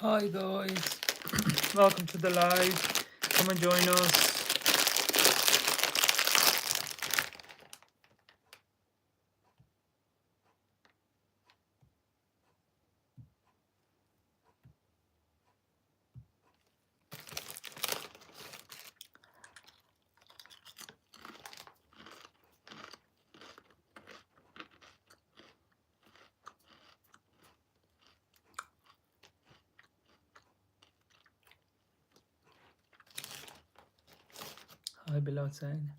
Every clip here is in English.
Hi guys, welcome to the live. Come and join us. Hi Bilal Sain.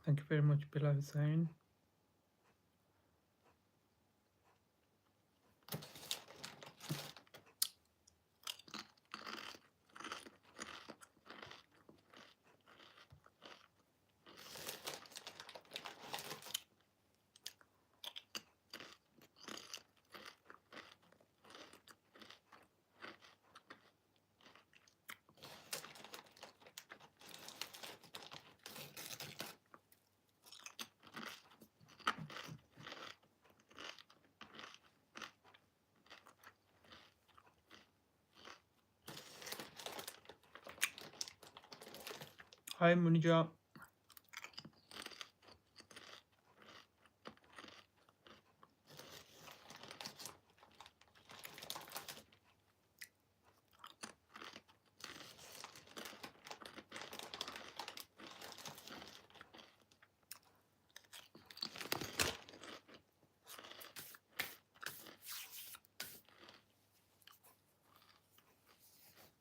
Thank you very much, Bilal Sain. Hi Munija.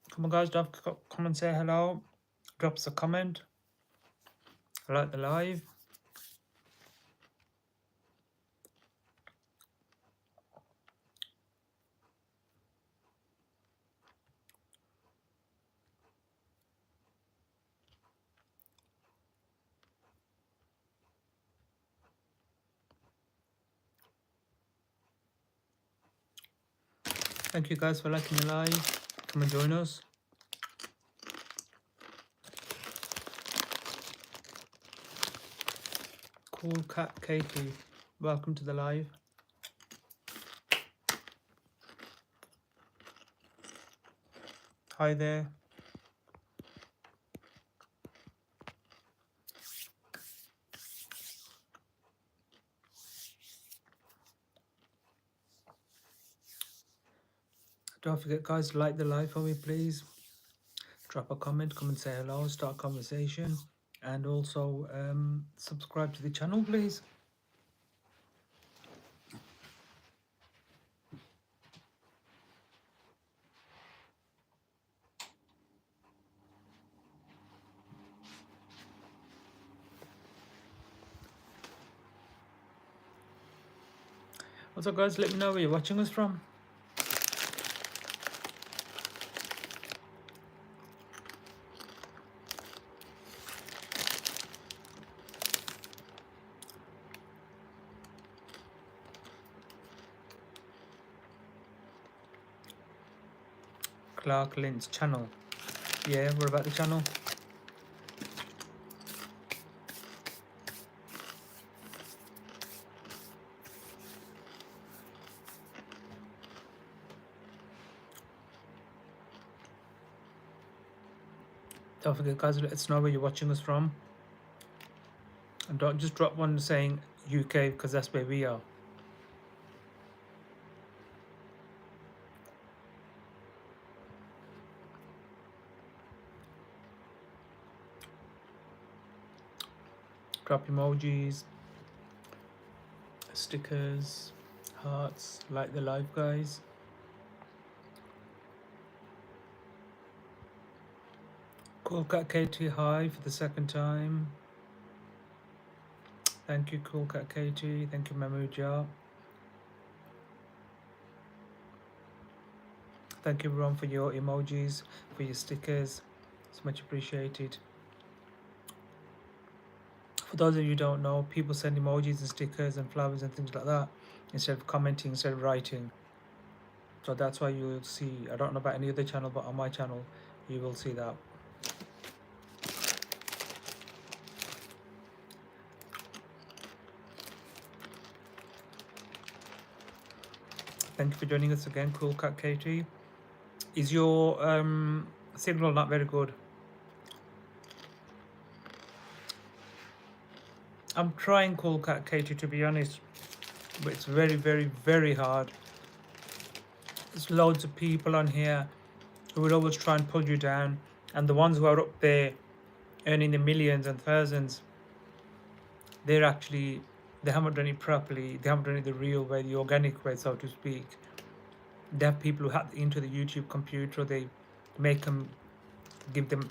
Come on guys, come and say hello. Drop us a comment. Like the live. Thank you guys for liking the live. Come and join us. Cool Cat Katie. Welcome to the live. Hi there. Don't forget guys to like the live for me please. Drop a comment, come and say hello, start a conversation, and also subscribe to the channel please. Also guys, let me know where you're watching us from. Clark Lynn's channel. Yeah, what about the channel? Don't forget guys, let us know where you're watching us from. And don't just drop one saying UK because that's where we are. Drop emojis, stickers, hearts, like the live guys. Cool Cat Katie, hi for the second time. Thank you, Cool Cat Katie. Thank you, Mamuja. Thank you, everyone, for your emojis, for your stickers. It's much appreciated. For those of you who don't know, people send emojis and stickers and flowers and things like that instead of commenting, instead of writing. So that's why you'll see, I don't know about any other channel, but on my channel, you will see that. Thank you for joining us again, Cool Cat Katie. Is your signal not very good? I'm trying, Cool Cat Katie, to be honest, but it's very, very, very hard. There's loads of people on here who will always try and pull you down, and the ones who are up there earning the millions and thousands, they're actually, they haven't done it properly. They haven't done it the real way, the organic way, so to speak. They have people who hack into the YouTube computer. They make them, give them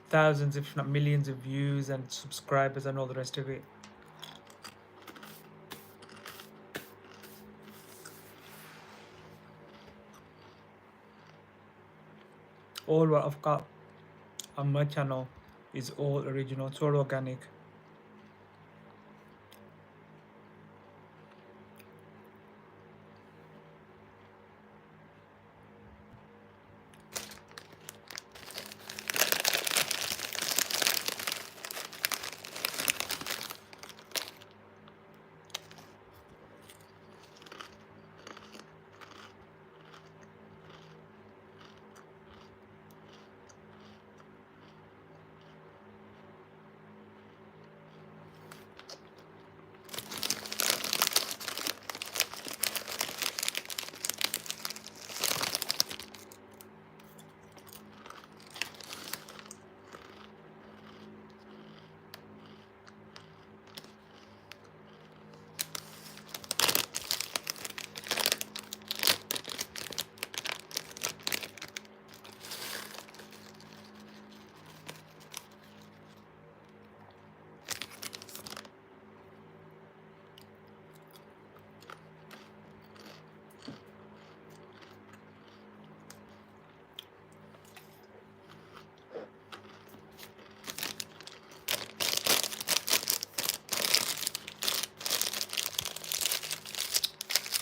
thousands, if not millions, of views and subscribers and all the rest of it. All what I've got on my channel is all original. It's all organic.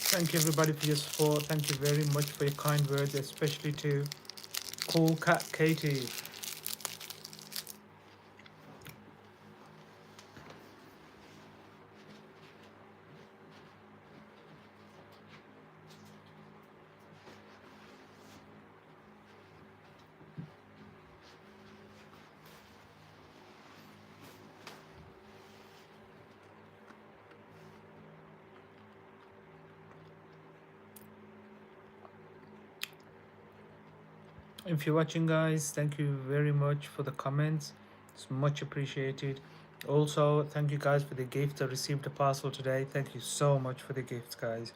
Thank you everybody for your support. Thank you very much for your kind words, especially to Cool Cat Katie. If you're watching, guys, thank you very much for the comments. It's much appreciated. Also, thank you guys for the gifts. I received a parcel today. Thank you so much for the gifts, guys.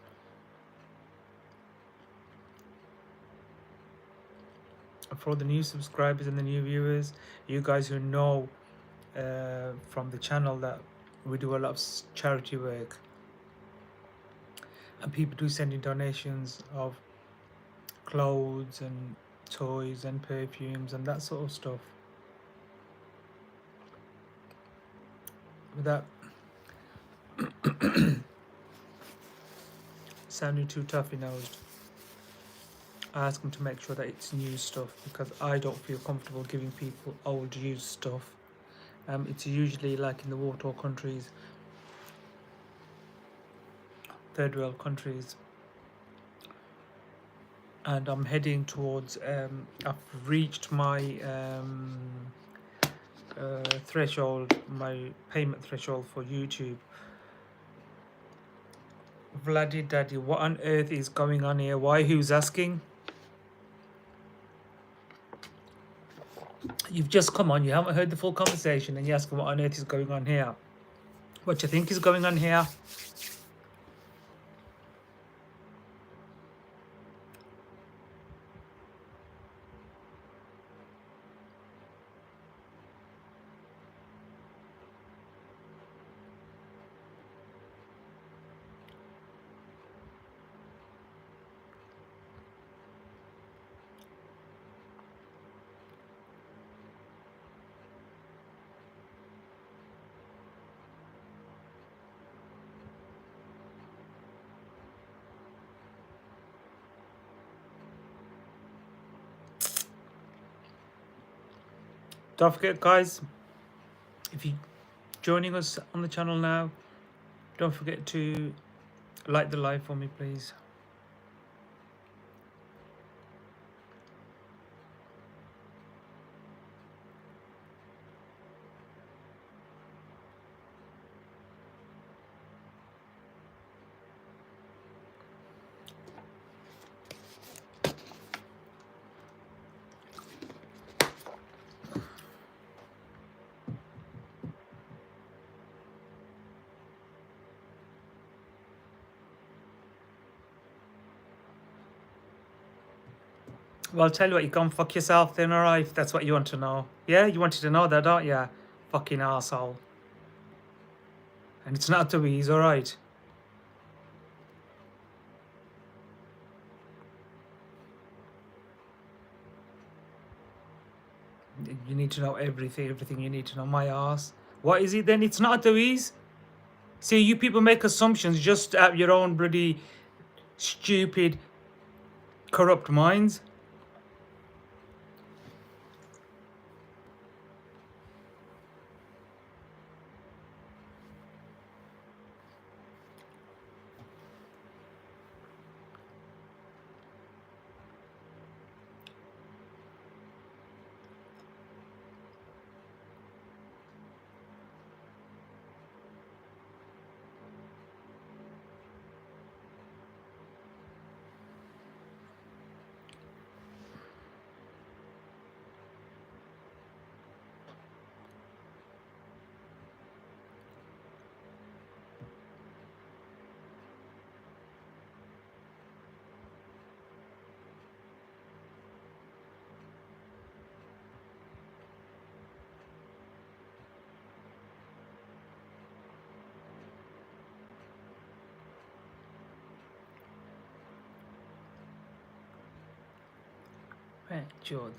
And for the new subscribers and the new viewers, you guys who know from the channel that we do a lot of charity work, and people do send in donations of clothes and toys and perfumes and that sort of stuff. Without sounding too toughy-nosed, I ask them to make sure that it's new stuff, because I don't feel comfortable giving people old used stuff. It's usually like in the war torn countries, third world countries, and I'm heading towards, I've reached my threshold, my payment threshold for YouTube. Vladdy Daddy, what on earth is going on here? Why? Who's asking? You've just come on, you haven't heard the full conversation, and you're asking what on earth is going on here. What do you think is going on here? Don't forget, guys, if you're joining us on the channel now, don't forget to like the live for me, please. Well, I'll tell you what, you can fuck yourself then, alright, if that's what you want to know. Yeah, you wanted to know that, don't you? Fucking arsehole. And it's not too easy, alright? You need to know everything you need to know. My ass. What is it then? It's not too easy. See, you people make assumptions just at your own bloody stupid, corrupt minds. Man, Jod.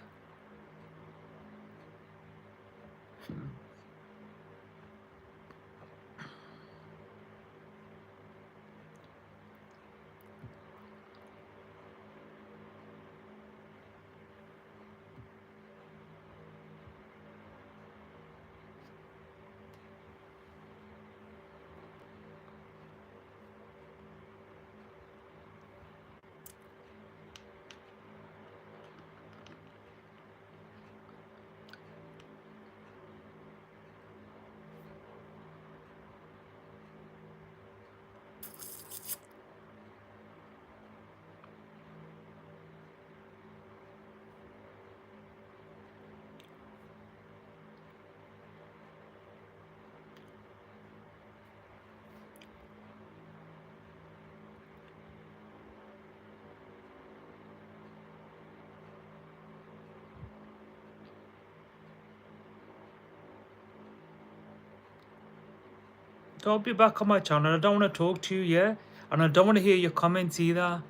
Don't be back on my channel. I don't want to talk to you, yeah? And I don't want to hear your comments either.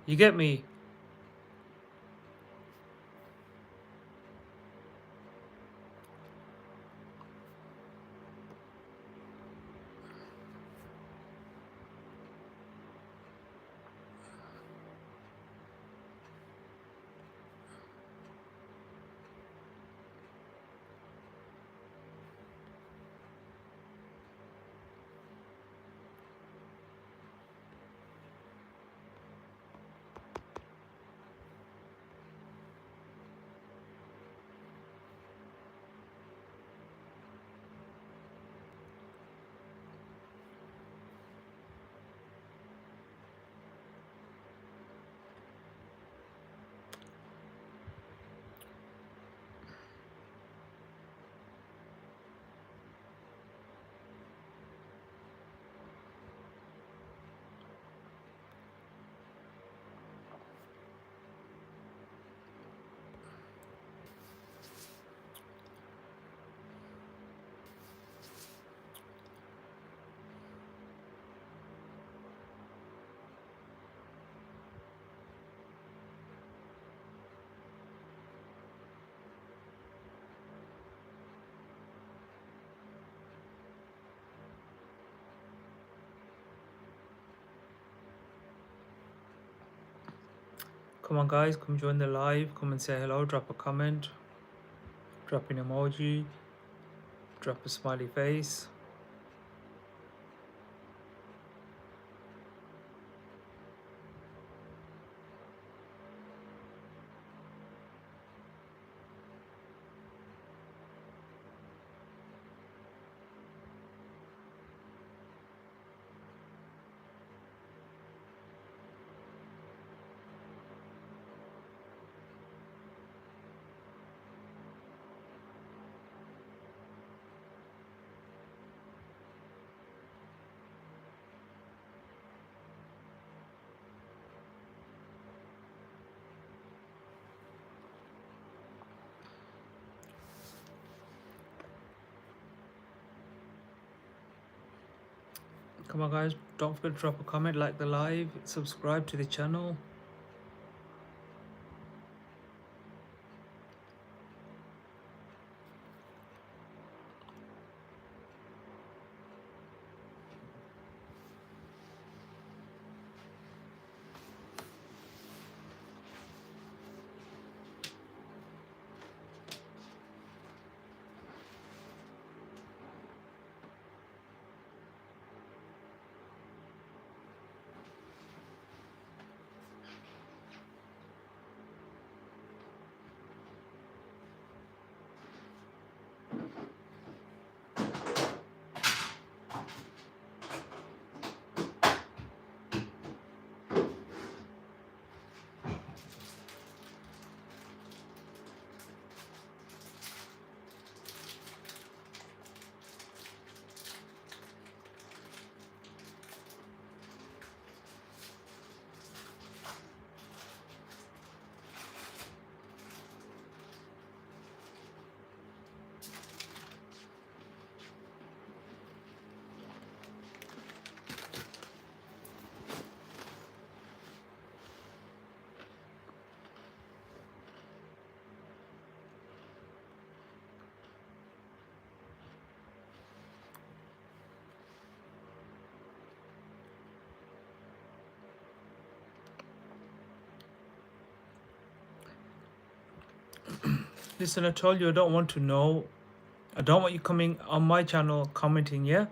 You get me? Come on, guys. Come join the live. Come and say hello. Drop a comment. Drop an emoji, drop a smiley face. Come on guys, don't forget to drop a comment, like the live, subscribe to the channel. Listen, I told you I don't want to know. I don't want you coming on my channel commenting, yeah?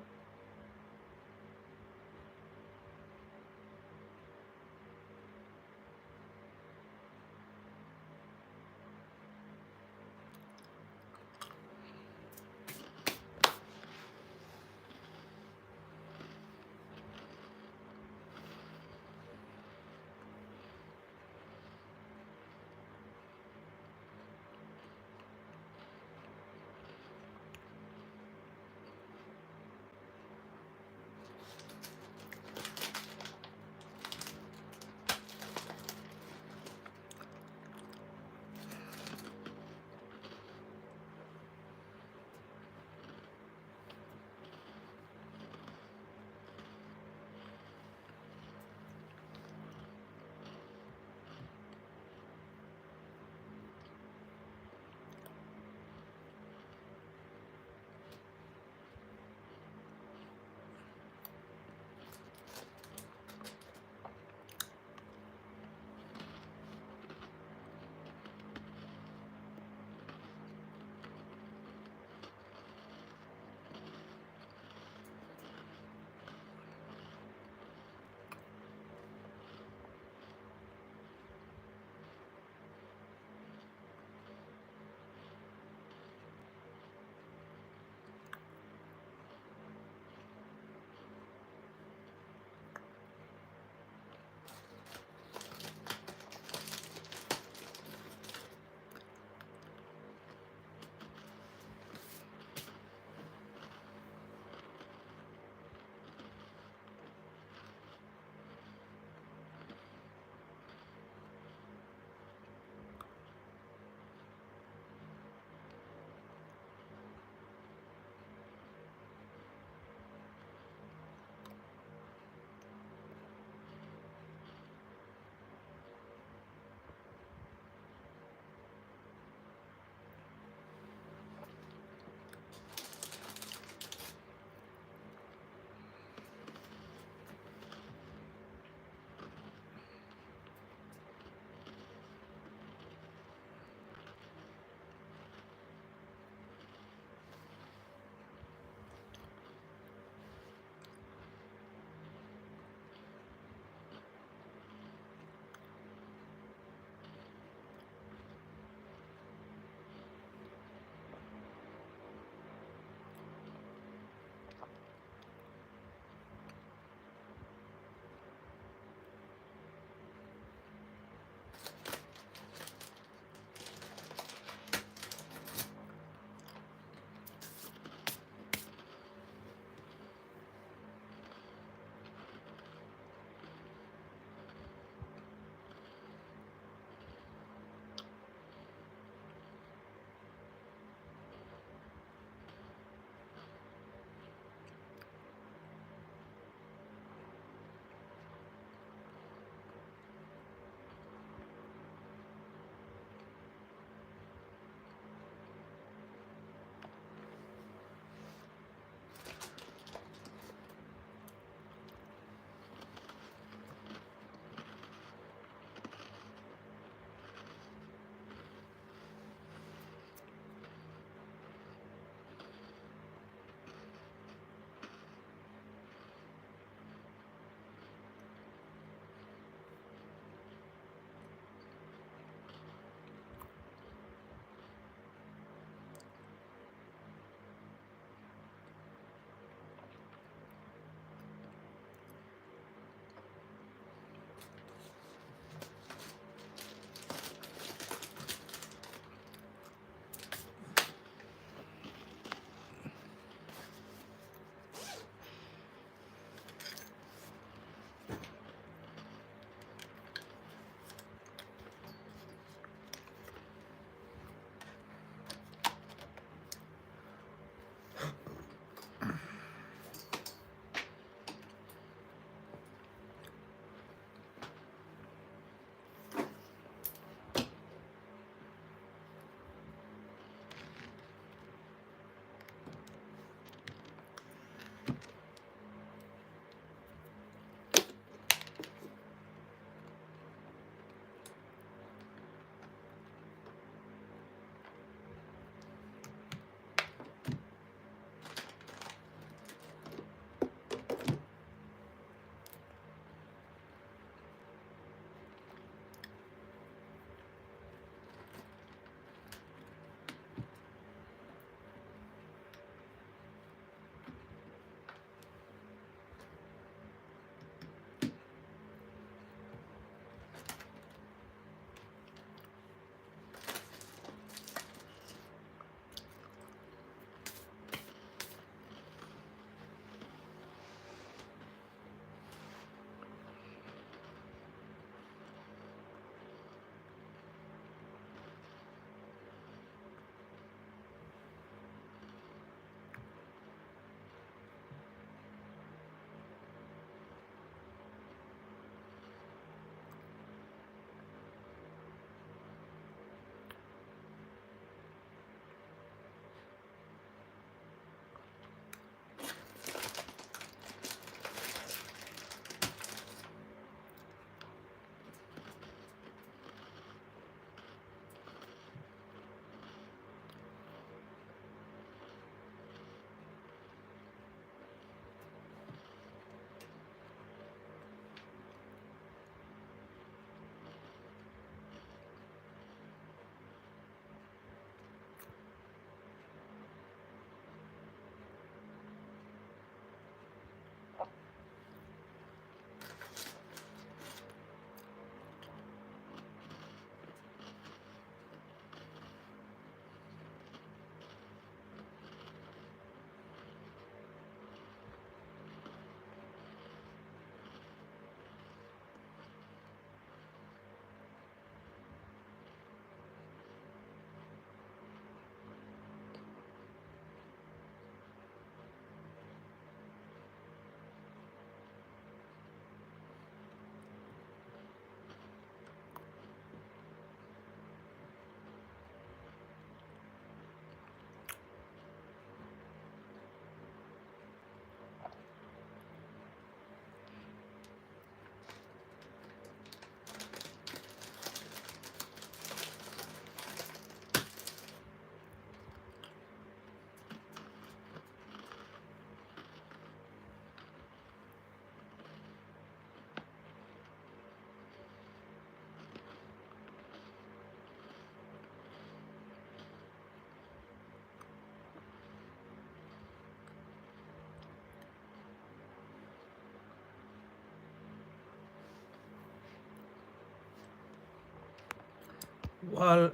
Well,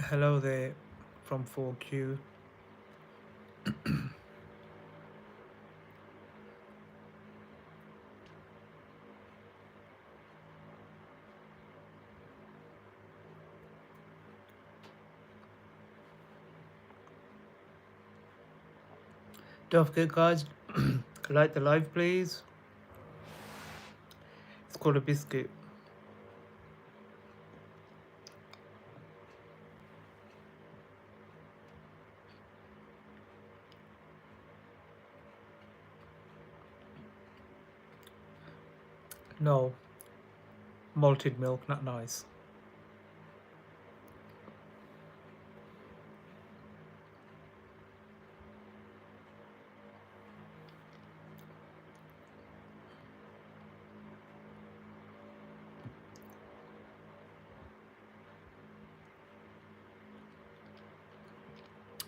hello there from 4Q. Don't forget, guys, like the live, please. It's called a biscuit. No, malted milk, not nice.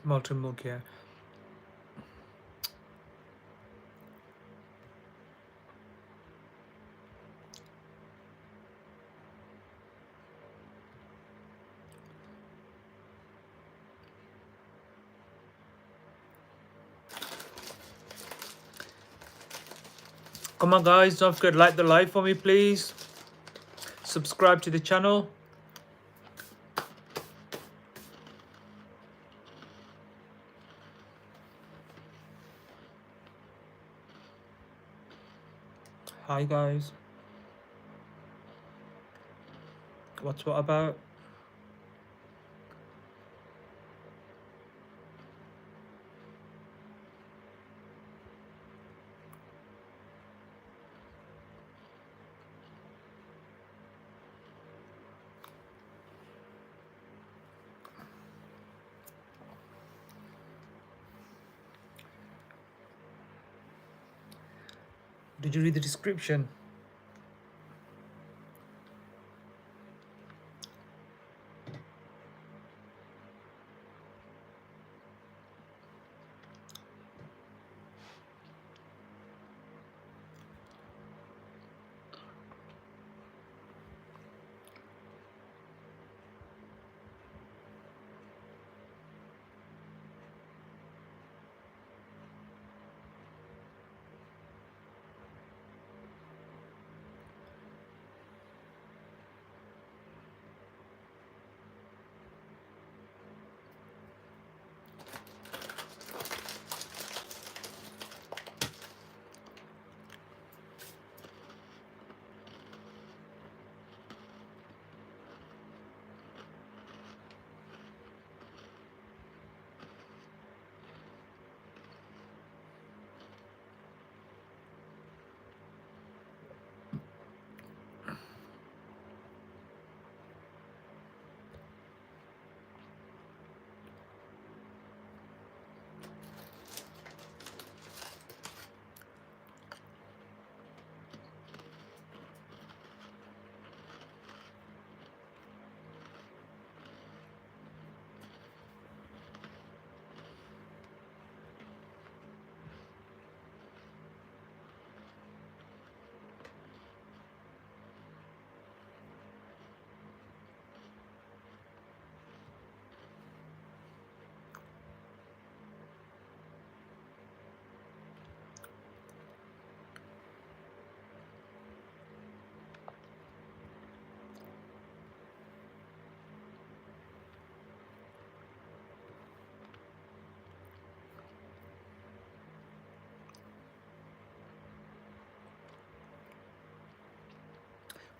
Malted milk, yeah. Come on, guys, don't forget like the live for me, please. Subscribe to the channel. Hi, guys. What's what about? Did you read the description?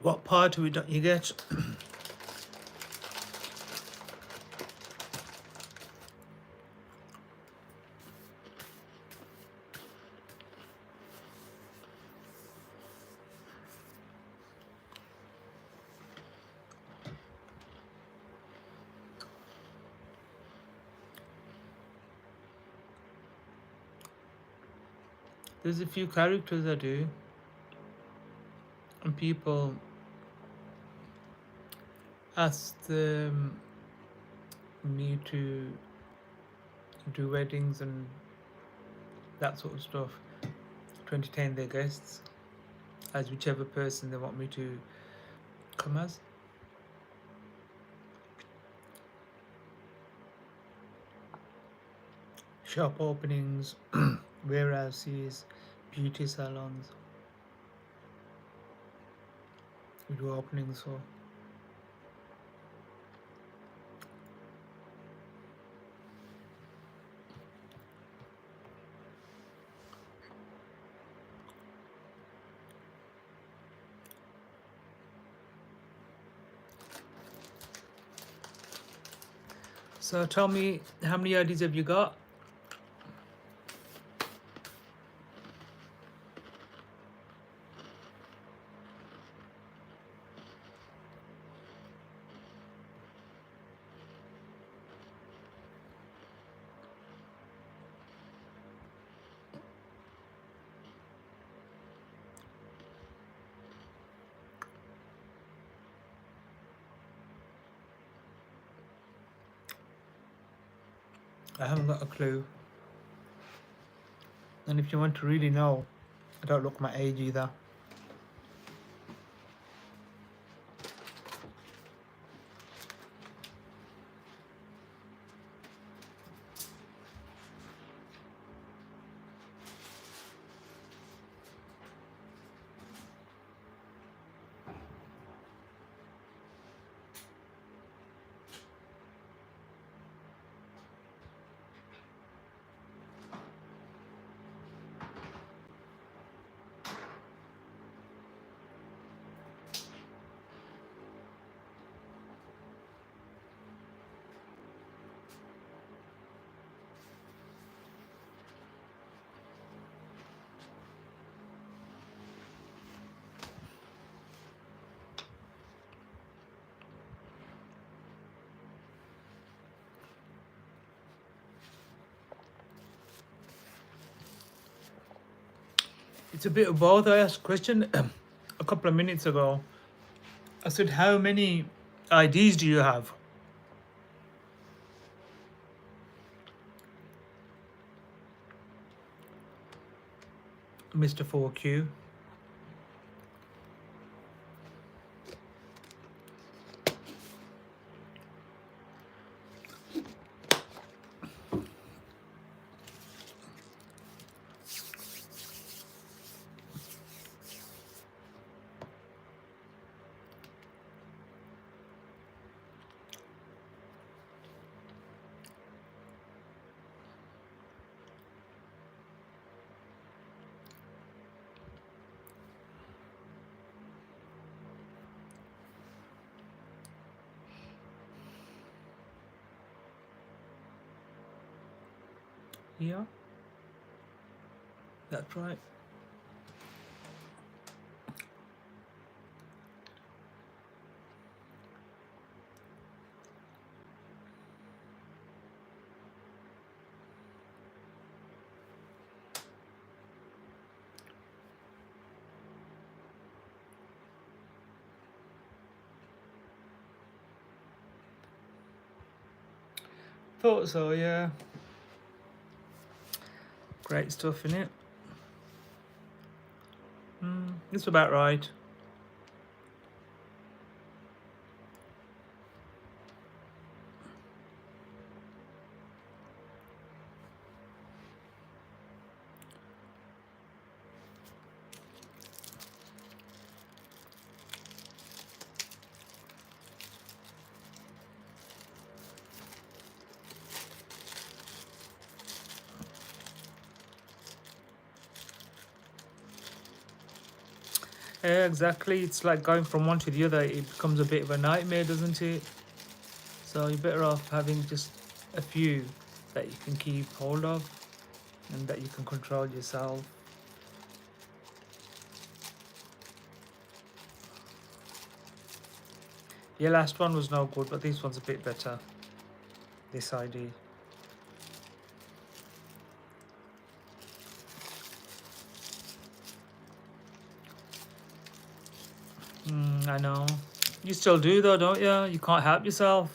What part of it don't you get? There's a few characters I do, and people asked me to do weddings and that sort of stuff to entertain their guests as whichever person they want me to come as. shop openings, warehouses, beauty salons. We do openings, so tell me, how many IDs have you got? I haven't got a clue. And if you want to really know, I don't look my age either. It's a bit of both. I asked a question a couple of minutes ago. I said, how many IDs do you have? Mr. 4Q. Yeah, that's right. Thought so, yeah. Great stuff in it. It's about right. Yeah, exactly. It's like going from one to the other. It becomes a bit of a nightmare, doesn't it? So you're better off having just a few that you can keep hold of and that you can control yourself. Your last one was no good, but this one's a bit better. This ID. I know. You still do though, don't you? You can't help yourself.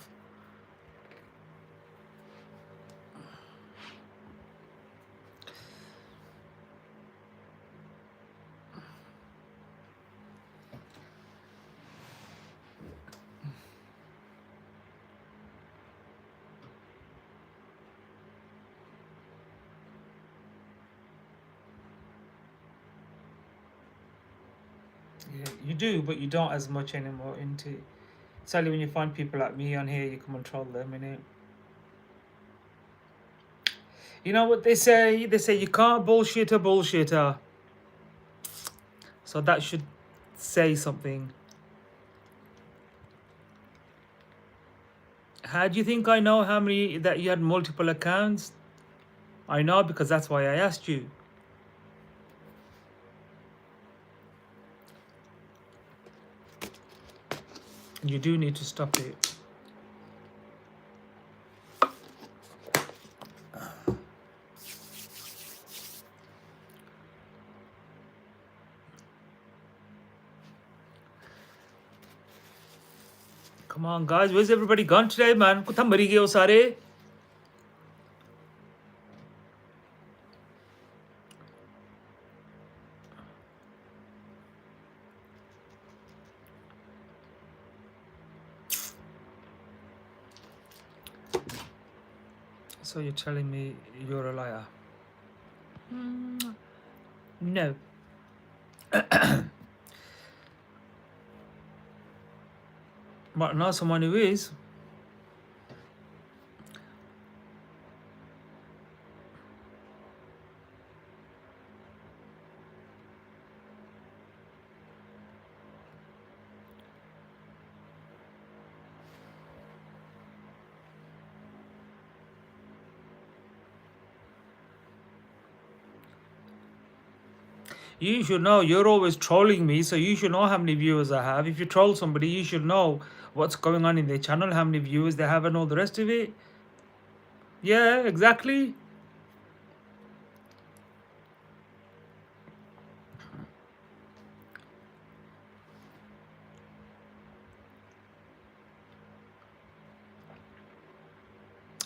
Yeah, you do, but you don't as much anymore, into it. Sadly, when you find people like me on here, you can control them, innit? You know what they say? They say you can't bullshit a bullshitter. So that should say something. How do you think I know how many that you had multiple accounts? I know because that's why I asked you. You do need to stop it. Come on, guys. Where's everybody gone today, man? Kutha mari gaye ho sare? So you're telling me you're a liar? No. But not someone who is. You should know. You're always trolling me, so you should know how many viewers I have. If you troll somebody, you should know what's going on in their channel, how many viewers they have, and all the rest of it. Yeah, exactly.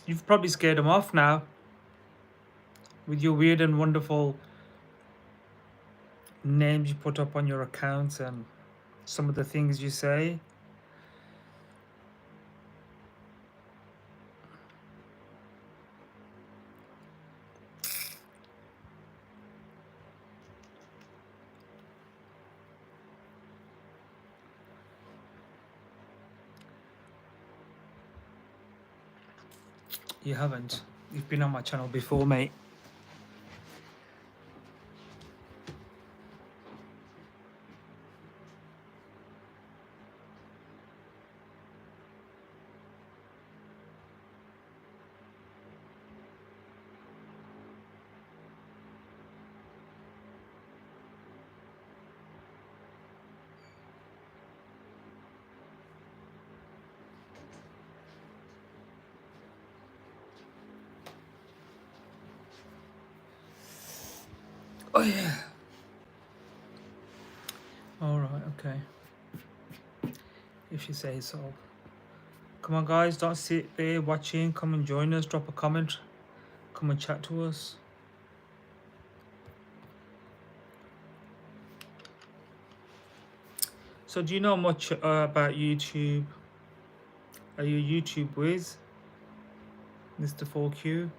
You've probably scared them off now with your weird and wonderful names you put up on your accounts and some of the things you say. You haven't. You've been on my channel before, mate. Oh yeah. All right. Okay. If you say so. Come on, guys. Don't sit there watching. Come and join us. Drop a comment. Come and chat to us. So, do you know much about YouTube? Are you a YouTube whiz, Mr. 4Q?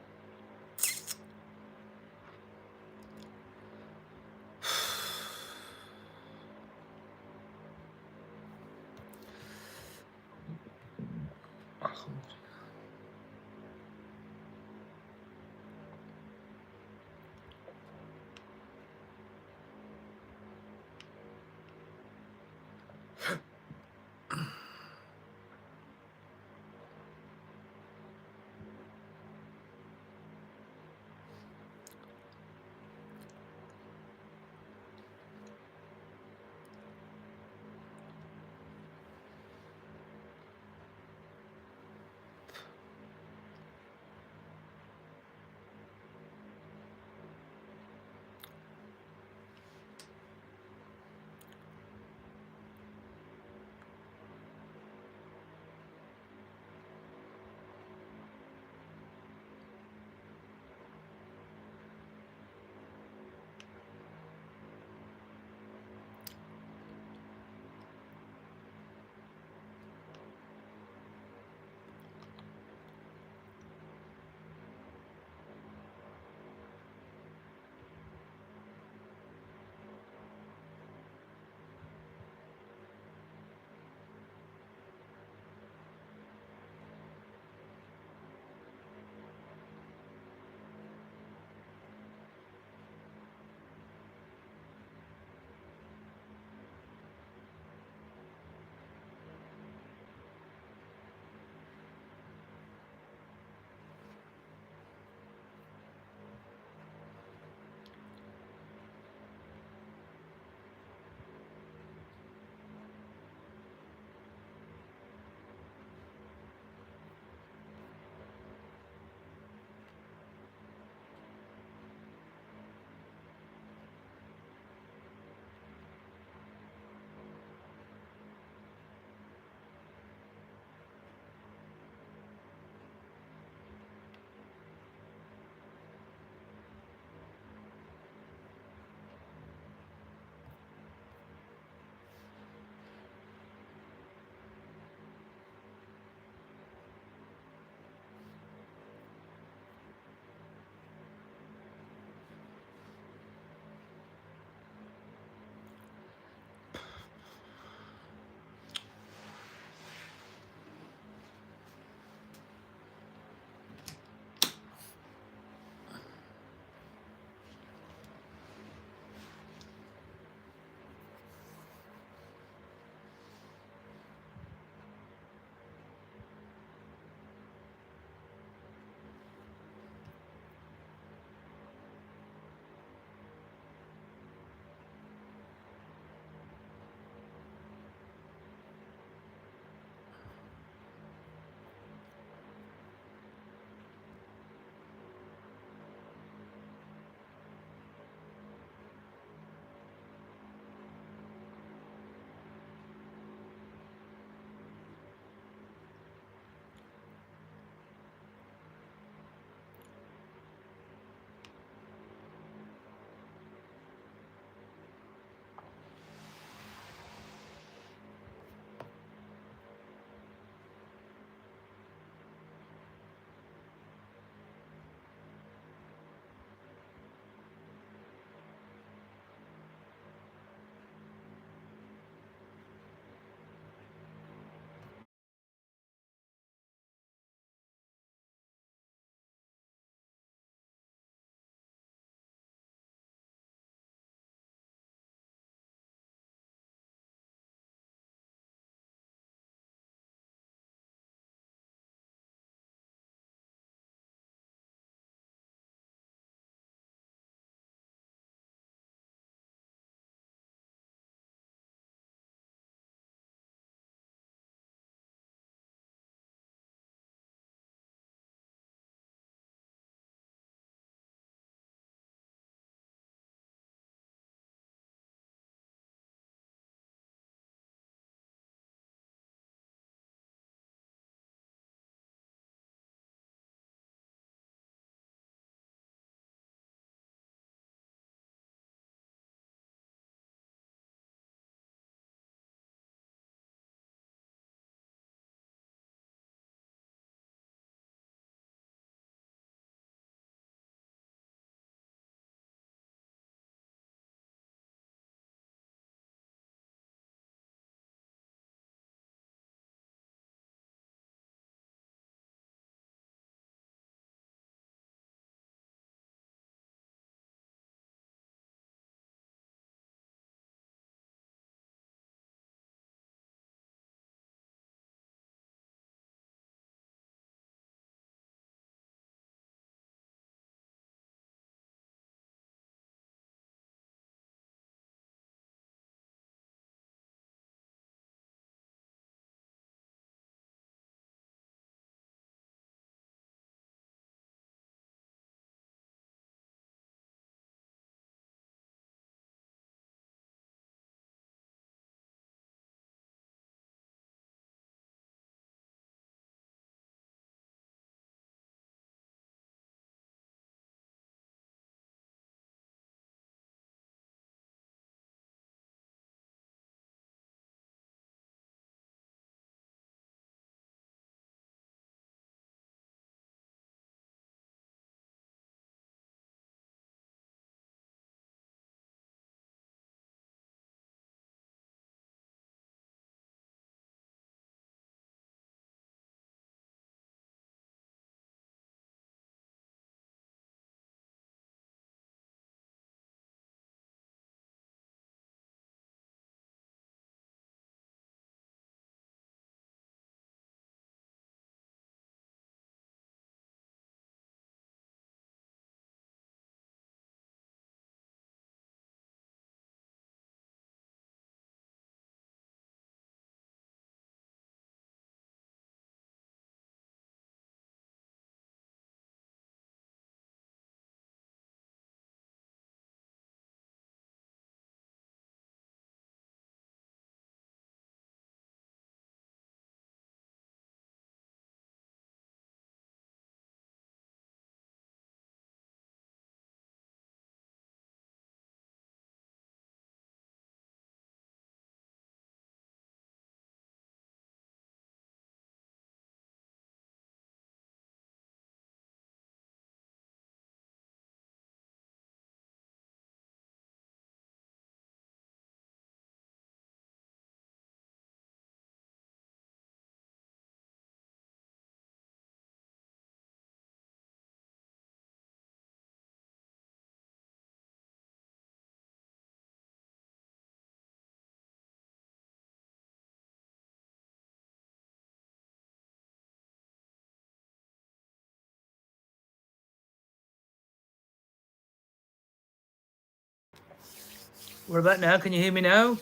What about now? Can you hear me now?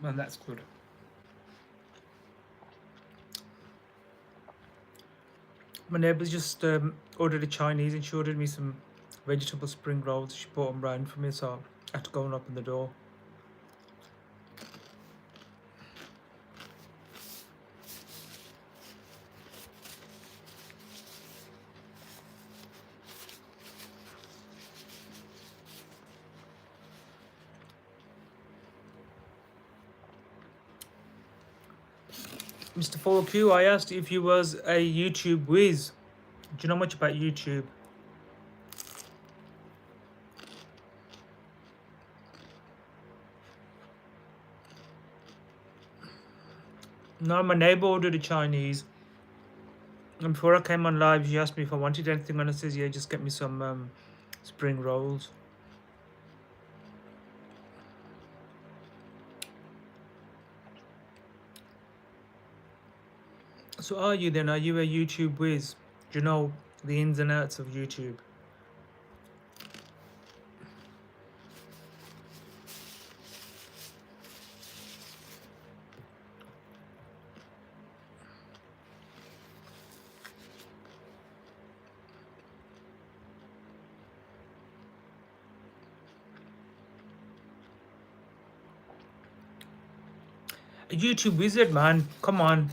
Well, that's good. My neighbour's just ordered a Chinese and she ordered me some vegetable spring rolls. She brought them round for me, so I had to go and open the door. Mr. 4Q, I asked if you was a YouTube whiz. Do you know much about YouTube? No, my neighbour ordered a Chinese. And before I came on live, she asked me if I wanted anything, and I says, yeah, just get me some spring rolls. So are you then? Are you a YouTube whiz? Do you know the ins and outs of YouTube? A YouTube wizard, man. Come on.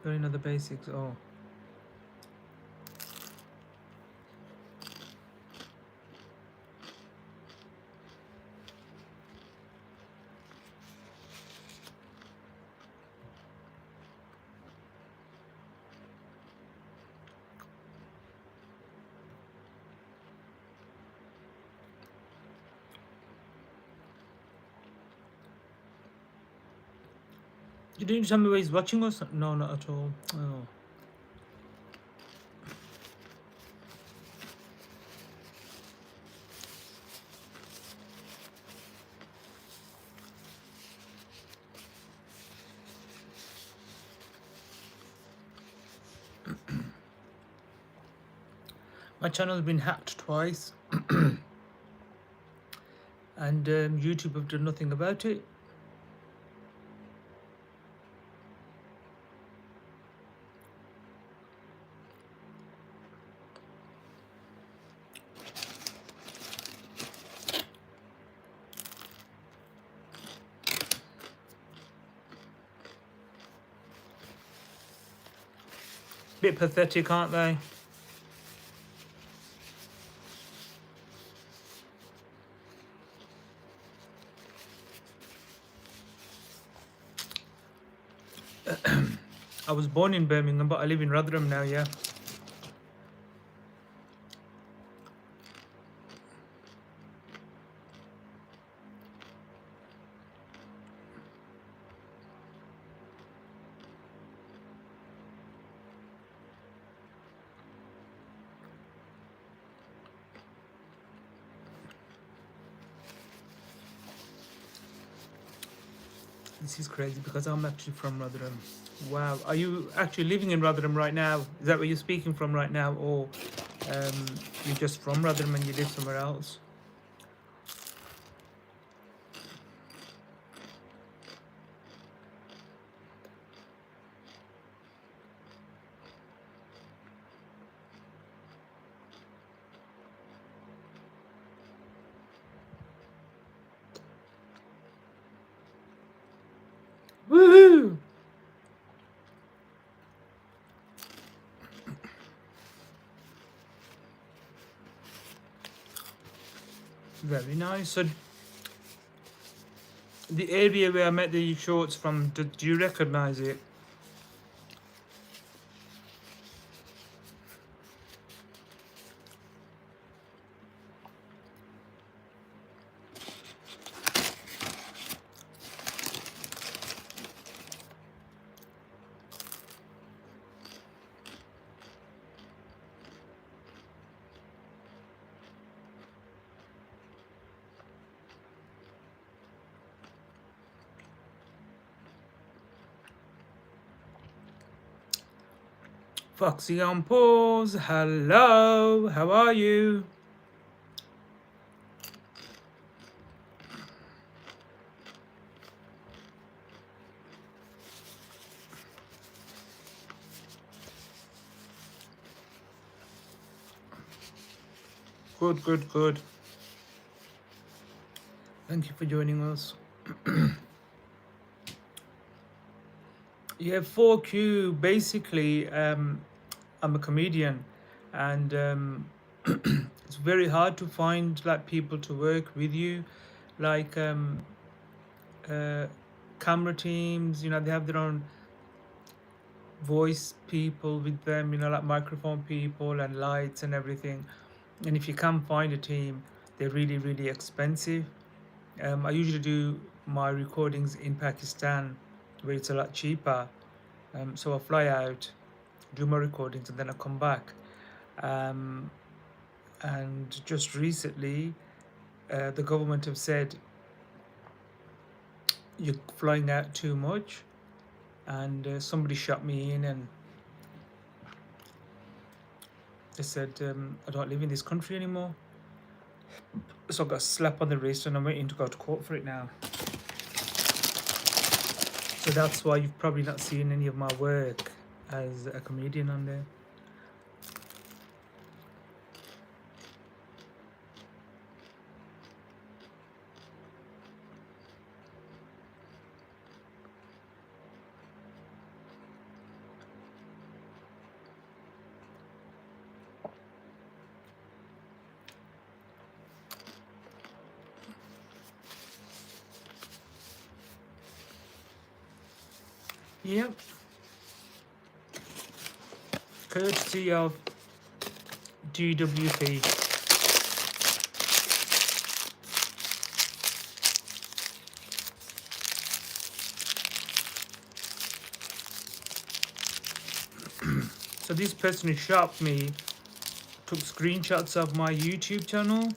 Don't know the basics. Oh. You didn't tell me where he's watching us? No, not at all. Oh. My channel's been hacked twice. And YouTube have done nothing about it. Bit pathetic, aren't they? I was born in Birmingham, but I live in Rotherham now, yeah. This is crazy because I'm actually from Rotherham. Wow. Are you actually living in Rotherham right now? Is that where you're speaking from right now? Or you're just from Rotherham and you live somewhere else? Woohoo! Very nice. So the area where I met the shorts from, do you recognise it? Foxy on pause. Hello, how are you? Good, good, good. Thank you for joining us. Yeah, 4Q. Basically, I'm a comedian, and it's very hard to find like people to work with you, like uh, camera teams. You know, they have their own voice people with them. You know, like microphone people and lights and everything. And if you can find a team, they're really, really expensive. I usually do my recordings in Pakistan, where it's a lot cheaper. So I fly out, do my recordings, and then I come back. Um, and just recently, the government have said you're flying out too much, and somebody shot me in, and they said I don't live in this country anymore. So I got a slap on the wrist, and I'm waiting to go to court for it now. So that's why you've probably not seen any of my work as a comedian on there. Yep. Courtesy of DWP. So this person who shot me took screenshots of my YouTube channel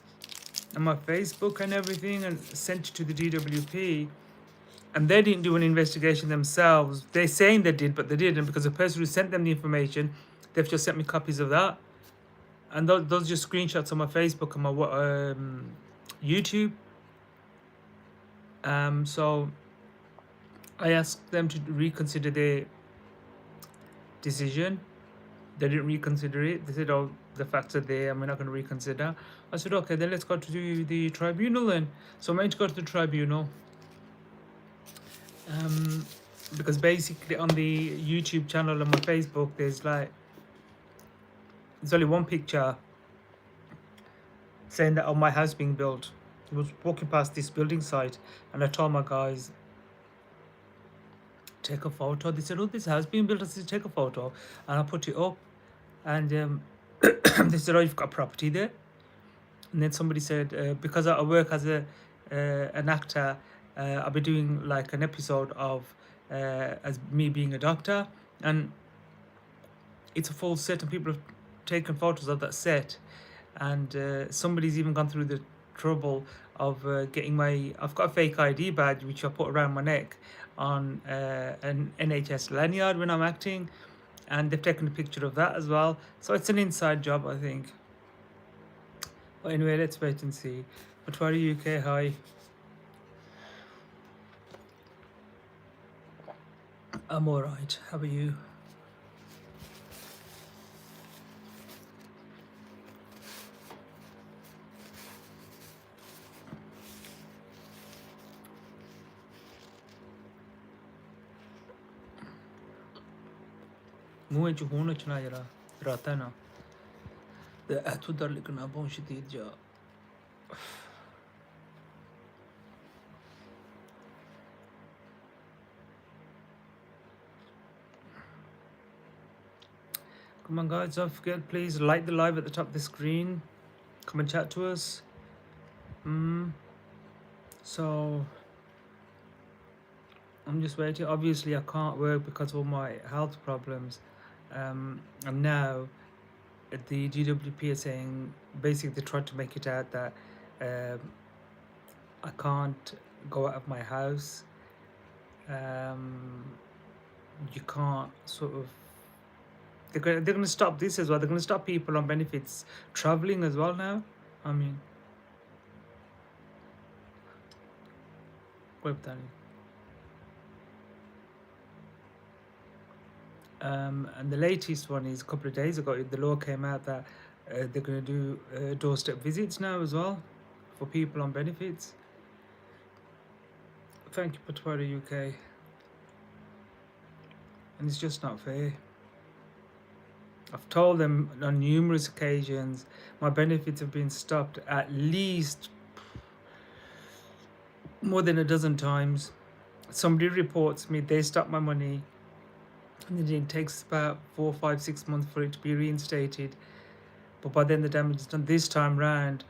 and my Facebook and everything and sent it to the DWP. And they didn't do an investigation themselves. They're saying they did, but they didn't, because the person who sent them the information, they've just sent me copies of that. And those are just screenshots on my Facebook and my YouTube. So I asked them to reconsider their decision. They didn't reconsider it. They said, "Oh, the facts are there, and we're not going to reconsider." I said, "Okay, then let's go to the tribunal then." So I'm going to go to the tribunal. Because basically on the YouTube channel and my Facebook, there's only one picture saying that, oh, my house being built. I was walking past this building site, and I told my guys, take a photo. They said, oh, this house being built. I said, take a photo, and I put it up, and they said, oh, you've got property there. And then somebody said, because I work as an actor, I'll be doing like an episode of as me being a doctor, and it's a full set, and people have taken photos of that set, and somebody's even gone through the trouble of getting my. I've got a fake ID badge which I put around my neck on an NHS lanyard when I'm acting, and they've taken a picture of that as well. So it's an inside job, I think. But anyway, let's wait and see. But where are you, UK? Hi. I'm alright. How are you? मुँह च खून नचना जरा राता है ना ते ऐथू दर लिखना बहुत शदीद जा Come on, guys, don't forget, please like the live at the top of the screen. Come and chat to us. So I'm just waiting. Obviously, I can't work because of all my health problems. And now the GWP is saying, basically, they tried to make it out that I can't go out of my house. You can't sort of They're gonna stop this as well. They're gonna stop people on benefits traveling as well now. I mean, web that. And the latest one is a couple of days ago. The law came out that they're going to do doorstep visits now as well for people on benefits. Thank you, Patwara UK. And it's just not fair. I've told them on numerous occasions my benefits have been stopped at least more than a dozen times. Somebody reports me, they stop my money, and then it takes about 4, 5, 6 months for it to be reinstated. But by then the damage is done. This time round,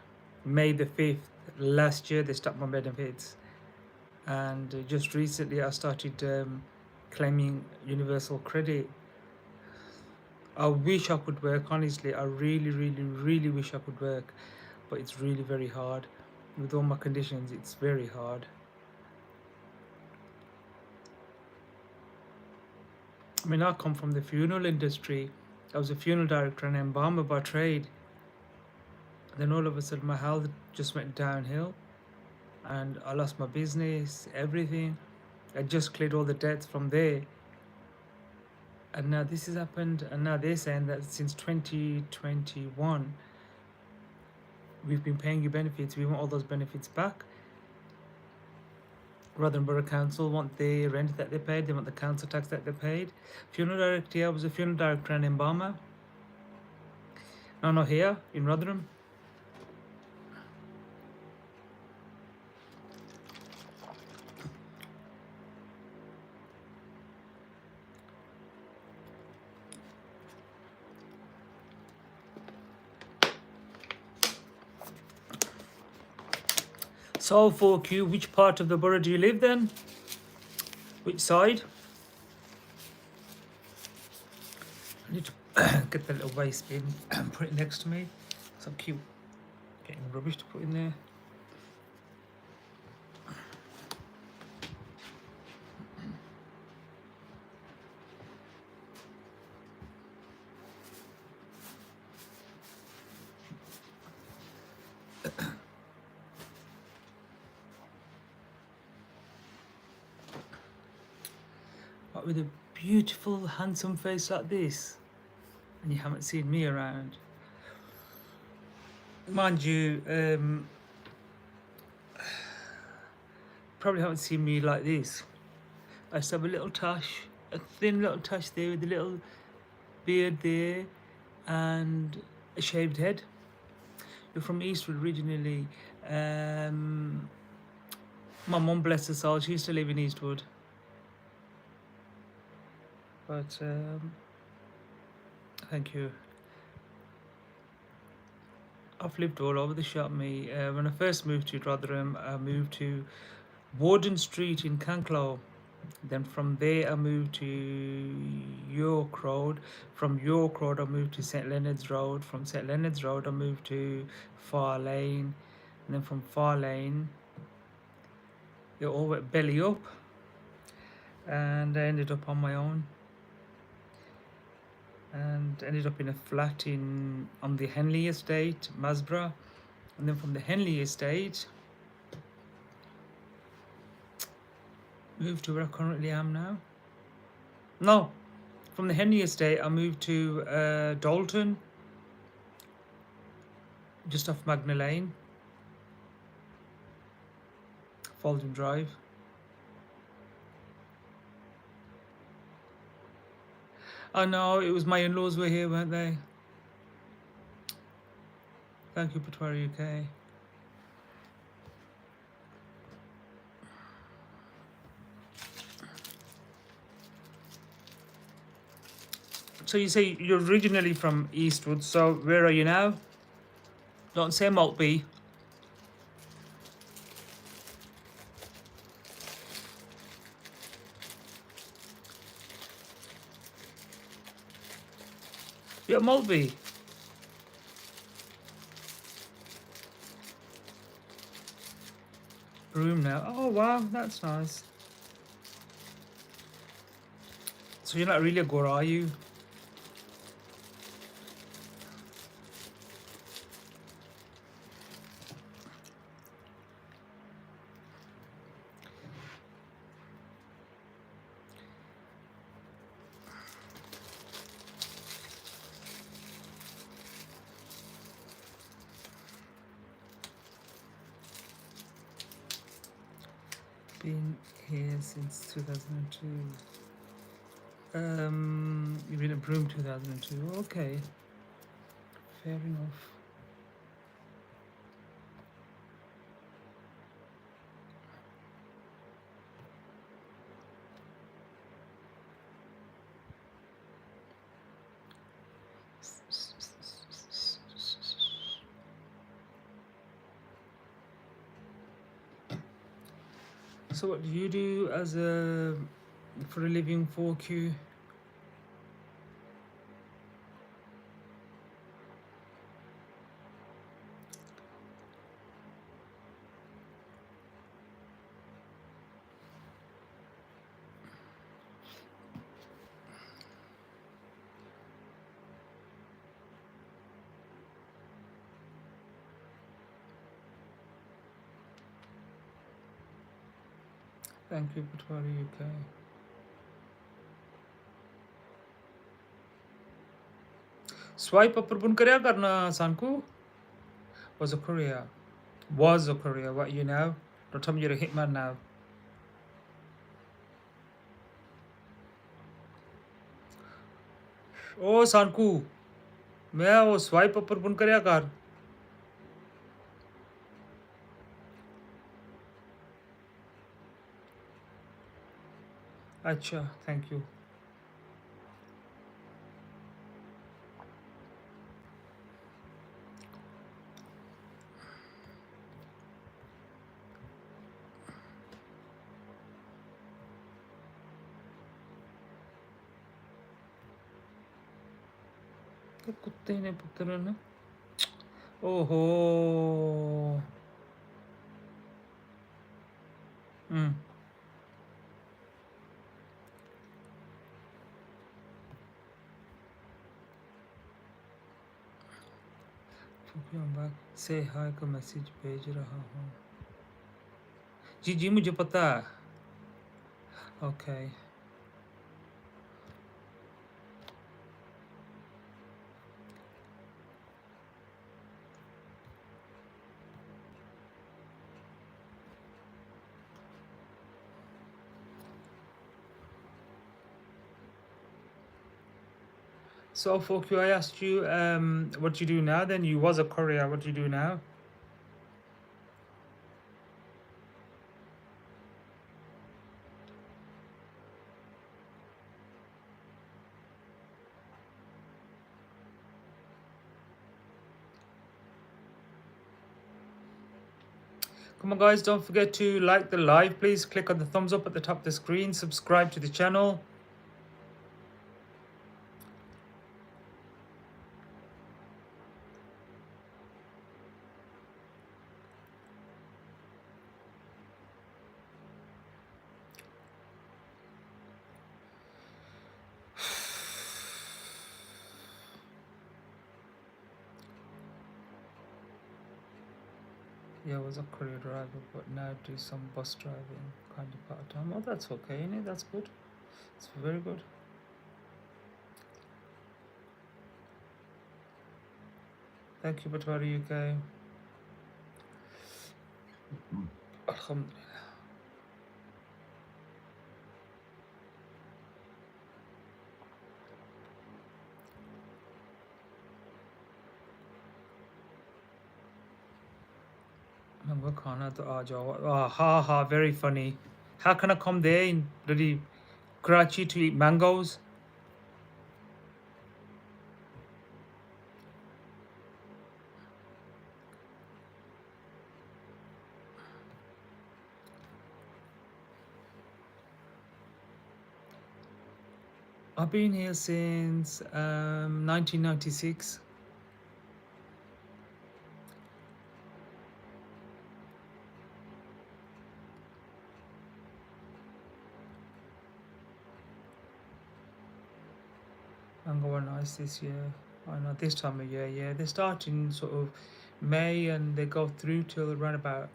May the 5th, last year, they stopped my benefits. And just recently I started claiming universal credit. I wish I could work, honestly. I really, really, really wish I could work. But it's really very hard. With all my conditions, it's very hard. I mean, I come from the funeral industry. I was a funeral director and embalmer by trade. Then all of a sudden my health just went downhill. And I lost my business, everything. I just cleared all the debts from there. And now this has happened, and now they're saying that since 2021 we've been paying you benefits, we want all those benefits back. Rotherham Borough Council want the rent that they paid, they want the council tax that they paid. Funeral director, yeah, I was a funeral director and embalmer. No, here in Rotherham. So 4Q, which part of the borough do you live then? Which side? I need to get the little waste bin and put it next to me. So cute. Getting rubbish to put in there. What with a beautiful, handsome face like this, and you haven't seen me around. Mind you, probably haven't seen me like this. I used to have a little tash, a thin little tash there with a little beard there, and a shaved head. You're from Eastwood originally. My mum, bless her soul, she used to live in Eastwood. But thank you. I've lived all over the shop, me. When I first moved to Rotherham, I moved to Warden Street in Canclow. Then from there I moved to York Road. From York Road I moved to St Leonard's Road. From St Leonard's Road I moved to Far Lane. And then from Far Lane they all went belly up. And I ended up on my own. And ended up in a flat on the Henley Estate, Masborough. And then from the Henley Estate moved to where I currently am now. No, from the Henley Estate I moved to Dalton, just off Magna Lane, Faldon Drive. Oh no, it was my in-laws were here, weren't they? Thank you, Patwara UK. So you say you're originally from Eastwood, so where are you now? Don't say Maltby. You're at Maltby. Room now. Oh wow, that's nice. So you're not really a Gore, are you? Been here since 2002. You've been at Broome 2002. Okay, fair enough. So what do you do as a for a living, 4Q? Thank you, Patwari UK. Swipe up bun karya karna Sanku? Was a career. Was a career. What you now? Don't tell me you're a hitman now. Oh Sanku, मैं वो swipe up bun karya kar. Acha, thank you. तो कुत्ते ने पुत्र ने ओहो हम्म से हाय का मैसेज भेज रहा हूँ जी जी मुझे पता है okay So, Foku, I asked you what you do now. Then you was a courier. What do you do now? Come on, guys! Don't forget to like the live. Please click on the thumbs up at the top of the screen. Subscribe to the channel. Yeah, I was a courier driver, but now I do some bus driving, kind of part time. Oh, that's okay, isn't it? That's good. It's very good. Thank you, Batwari UK. Alhamdulillah. Number khana to aa jao. Ah, ha ha, very funny. How can I come there in bloody Karachi to eat mangoes? I've been here since 1996. Mango were nice this year. I know this time of year, yeah. They start in sort of May and they go through till around about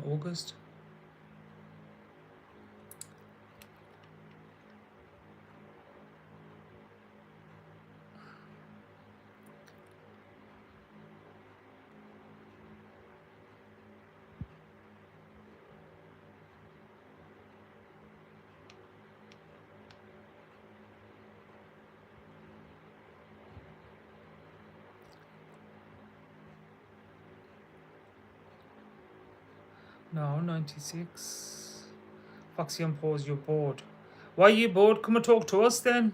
August. No, 96. Foxy on pause, you're bored. Why are you bored? Come and talk to us then.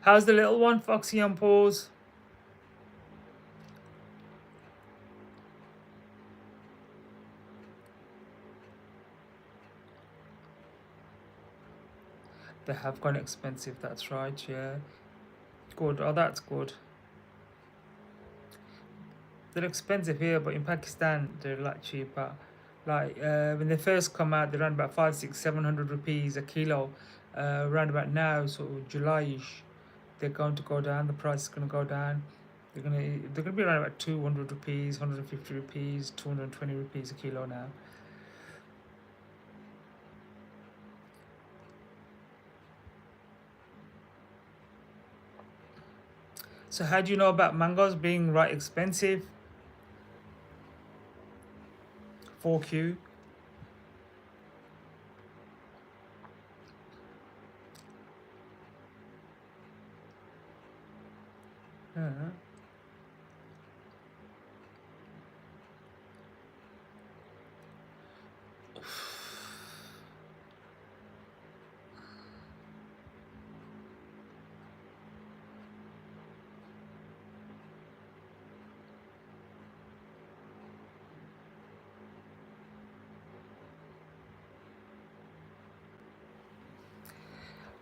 How's the little one, Foxy on pause? They have gone expensive, that's right, yeah. Good, oh that's good. They're expensive here, but in Pakistan they're a lot cheaper. Like when they first come out, they ran about 5, 6, 700 rupees a kilo. Around about now, so July-ish, they're going to go down. The price is going to go down. They're gonna be around about 200 rupees, 150 rupees, 220 rupees a kilo now. So how do you know about mangoes being right expensive? 4Q. Uh-huh.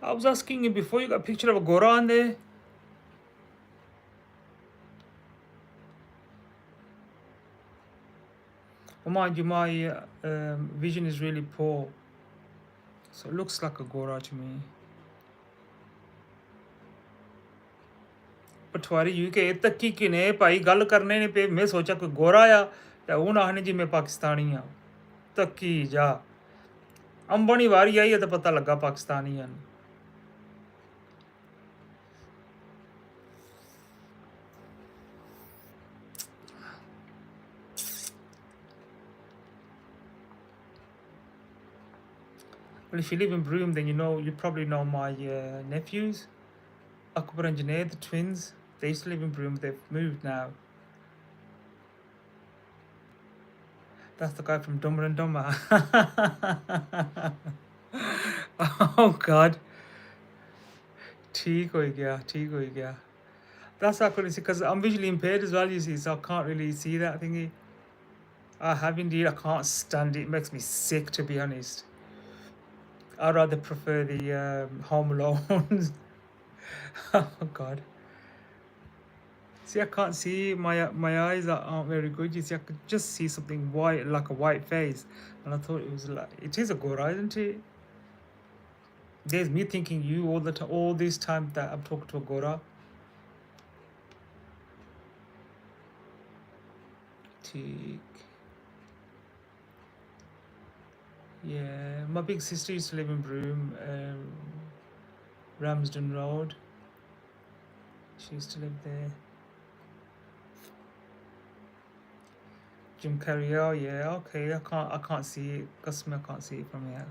I was asking you before, you got a picture of a Gora on there. Oh, mind you, my vision is really poor. So it looks like a Gora to me. Patwari UK तक की ने भाई गल करने ने पे मैं सोचा कोई गोरा आ ते हूँ आखने जी मैं पाकिस्तानी हाँ तक्की जा अंबानी वारी आई है तो पता लगा पाकिस्तानी हैं Well, if you live in Broome, then you probably know my nephews, Akbar and Junaid, the twins. They used to live in Broome. They've moved now. That's the guy from Dumber and Dumber. Oh God. ठीक हो गया, ठीक हो गया. That's actually because I'm visually impaired as well, you see, so I can't really see that thingy. I have indeed. I can't stand it. It makes me sick, to be honest. I'd rather prefer the Home Alone. Oh God. See, I can't see. My eyes aren't very good. You see, I could just see something white, like a white face, and I thought it was like it is a Gora, isn't it? There's me thinking you all the time, all this time that I'm talking to a Gora. Tick. Yeah, my big sister used to live in Broome, Ramsden Road. She used to live there. Jim Carrey, oh yeah, okay. I can't see it. Custom, I can't see it from here.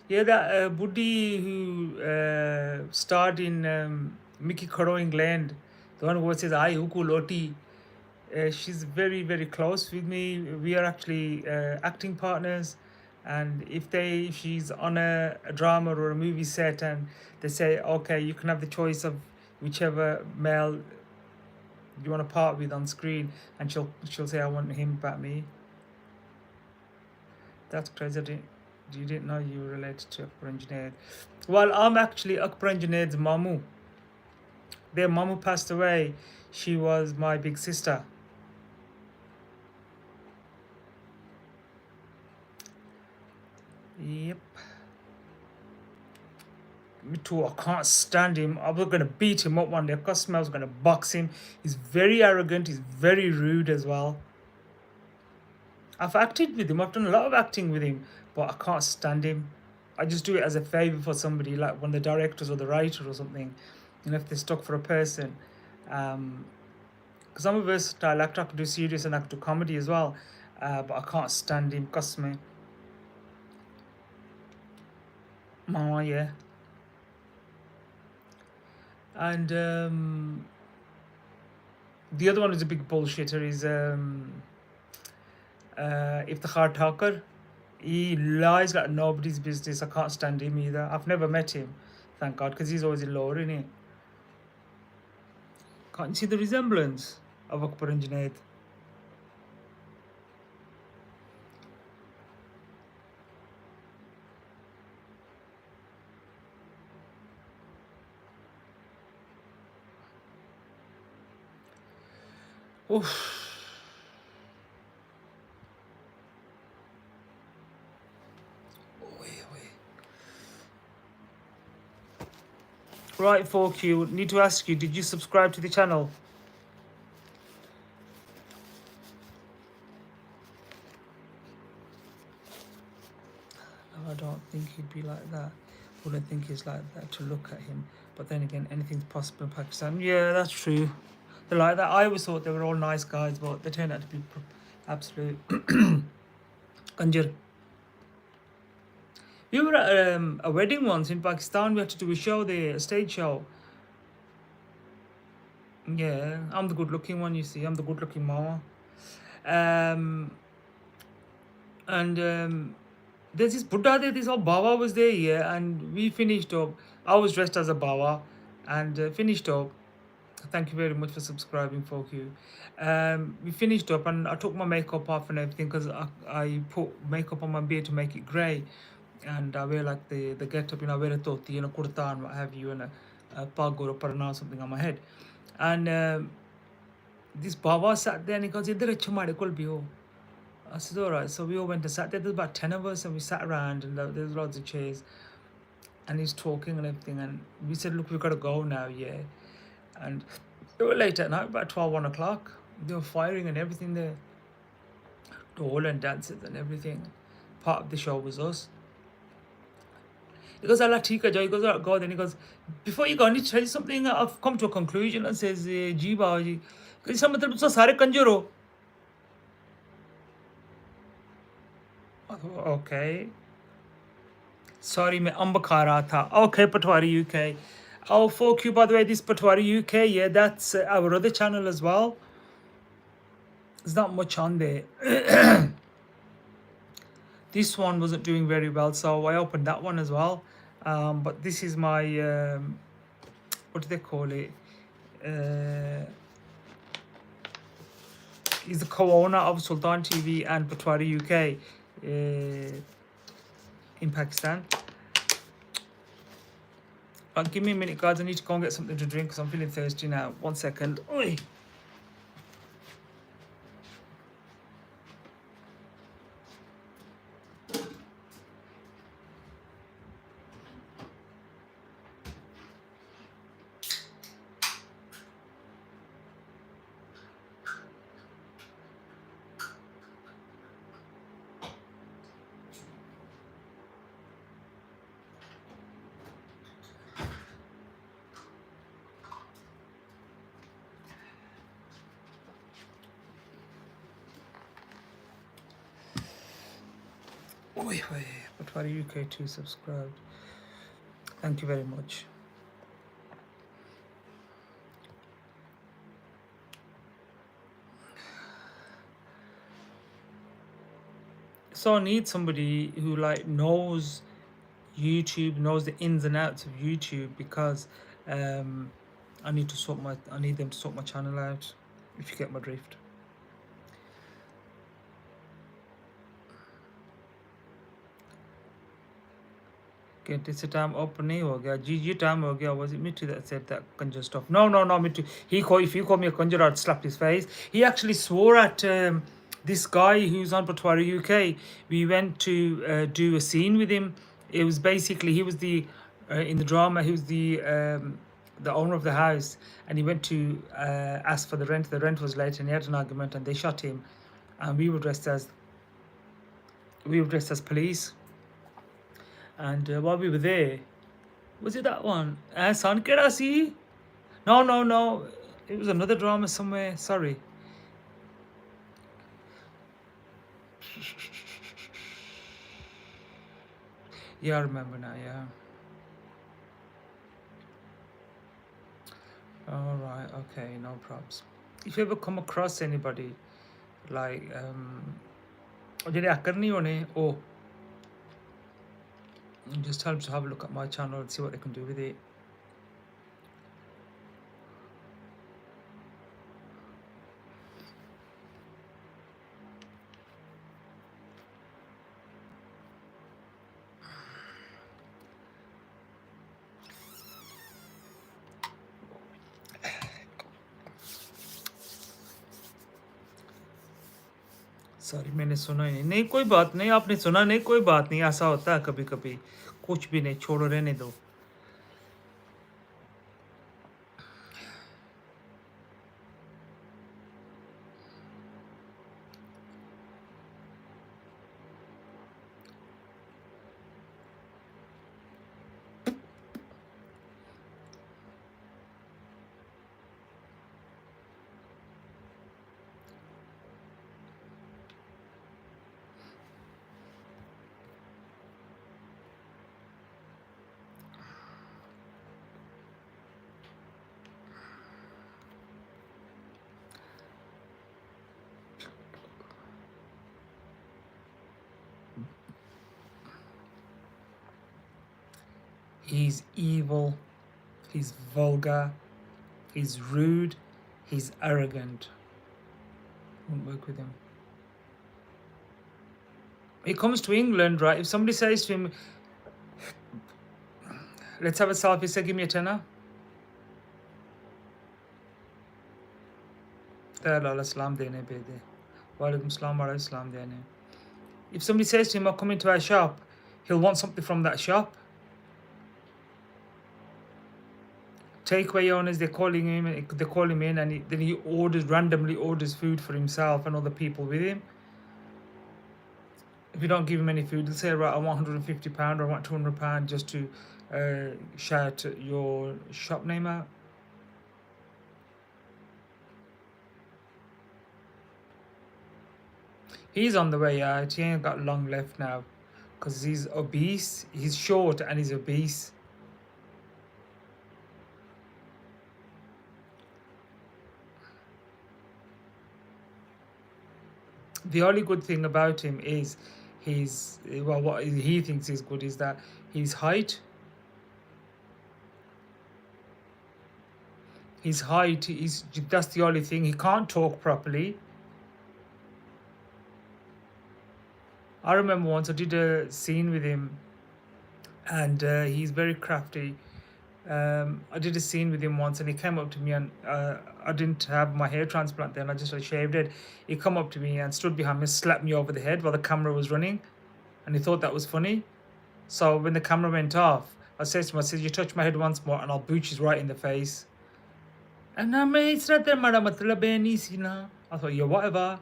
Yeah, that Buddhi who starred in Mickey Kharo England, the one who says "I Huku Loti." She's very very close with me. We are actually acting partners, and if she's on a drama or a movie set, and they say, okay, you can have the choice of whichever male you want to part with on screen, and she'll say, I want him about me. That's crazy. You didn't know you were related to Akbar and Junaid. Well, I'm actually Akbar and Junaid's mamu. Their mamu passed away. She was my big sister. Yep. Me too. I can't stand him. I was gonna beat him up one day. Customer, I was gonna box him. He's very arrogant. He's very rude as well. I've acted with him. I've done a lot of acting with him, but I can't stand him. I just do it as a favor for somebody, like one of the directors or the writer or something. If they're stuck for a person, because I'm a versatile actor, I can do serious and I can do comedy as well. But I can't stand him. Customer. Mama, yeah. And the other one who's a big bullshitter is Iftikhar Thakur. He lies like nobody's business. I can't stand him either. I've never met him, thank God, because he's always in law, isn't he? Can't you see the resemblance of Akbar and Junaid? Oof. Right, 4Q, need to ask you, did you subscribe to the channel? No, I don't think he'd be like that. Wouldn't think he's like that to look at him. But then again, anything's possible in Pakistan. Yeah, that's true. They're like that. I always thought they were all nice guys, but they turned out to be absolute conjure. We were at a wedding once in Pakistan. We had to do a show there, a stage show. Yeah, I'm the good-looking one. You see, I'm the good-looking mama. Um, and there's this Buddha there. This old Baba was there, yeah, and we finished up. I was dressed as a Baba, and finished up. Thank you very much for subscribing, folk. You. We finished up, and I took my makeup off and everything because I put makeup on my beard to make it grey, and I wear like the get up, I wear a dhoti and a kurta and what have you, and a pag or a parna or something on my head, and this Baba sat there and he goes, "Idhar achhe made kol bhi ho." I said, "All right." So we all went and sat there. There's about 10 of us, and we sat around, and there's lots of chairs, and he's talking and everything, and we said, "Look, we've got to go now, yeah." And it was late at night, about 12, 1 o'clock. They were firing and everything there, dole and dances and everything. Part of the show was us. He goes, "Allah Tika Joy." He goes, "Oh God." Then he goes, "Before you go, I need to tell you something. I've come to a conclusion." And says, "Ji Baji." Because some matlab so sare kanjar ho. Okay. Sorry, मैं अम्ब खा रहा था. Okay, Patwari UK. Oh, folk, you, by the way, this Patwari UK, yeah, that's our other channel as well. There's not much on there. This one wasn't doing very well, so I opened that one as well. But this is my, what do they call it? He's the co-owner of SultanTv and Patwari UK in Pakistan. Give me a minute, guys. I need to go and get something to drink because I'm feeling thirsty now. 1 second. Oi. But for UK 2 subscribed. Thank you very much. So I need somebody who like knows YouTube, knows the ins and outs of YouTube, because I need them to sort my channel out, if you get my drift. Get this time up nahi ho gaya. GG time ho gaya. Was it Mittu that said that conjure stuff? No, Mittu. If you call me a conjure, I'd slap his face. He actually swore at this guy who's on Patwari UK. We went to do a scene with him. It was basically, he was the in the drama, he was the owner of the house, and he went to ask for the rent. The rent was late, and he had an argument, and they shot him. And we were dressed as police. And while we were there, was it that one? San Kerasi? No. It was another drama somewhere. Sorry. Yeah, I remember now, yeah. Okay, no probs. If you ever come across anybody like ਜਿਹੜੇ hacker ਨਹੀਂ ਹੋਣੇ ਉਹ just help to have a look at my channel and see what they can do with it. Sorry मैंने सुना ही नहीं। नहीं कोई बात नहीं, आपने सुना नहीं, कोई बात नहीं, ऐसा होता है कभी कभी। कुछ भी नहीं, छोड़ो, रहने दो। He's evil, he's vulgar, he's rude, he's arrogant. Won't work with him. He comes to England, right? If somebody says to him, let's have a selfie, say, give me a tenner. Salam dene bede. Walaikum salam wa salam dene. If somebody says to him, I'll come into our shop, he'll want something from that shop. Takeaway owners, they're calling him in, and then he randomly orders food for himself and other people with him. If you don't give him any food, they'll say, right, I want £150 or I want £200 just to shout your shop name out. He's on the way out. He ain't got long left now because he's obese. He's short and he's obese. The only good thing about him is what he thinks is good is that his height. That's the only thing. He can't talk properly. I remember once I did a scene with him, and he's very crafty. I did a scene with him once, and he came up to me, and I didn't have my hair transplant then. I just shaved it. He come up to me and stood behind me, slapped me over the head while the camera was running, and he thought that was funny. So when the camera went off, I said to him, I said, you touch my head once more and I'll boot you right in the face. And I thought, yeah, whatever.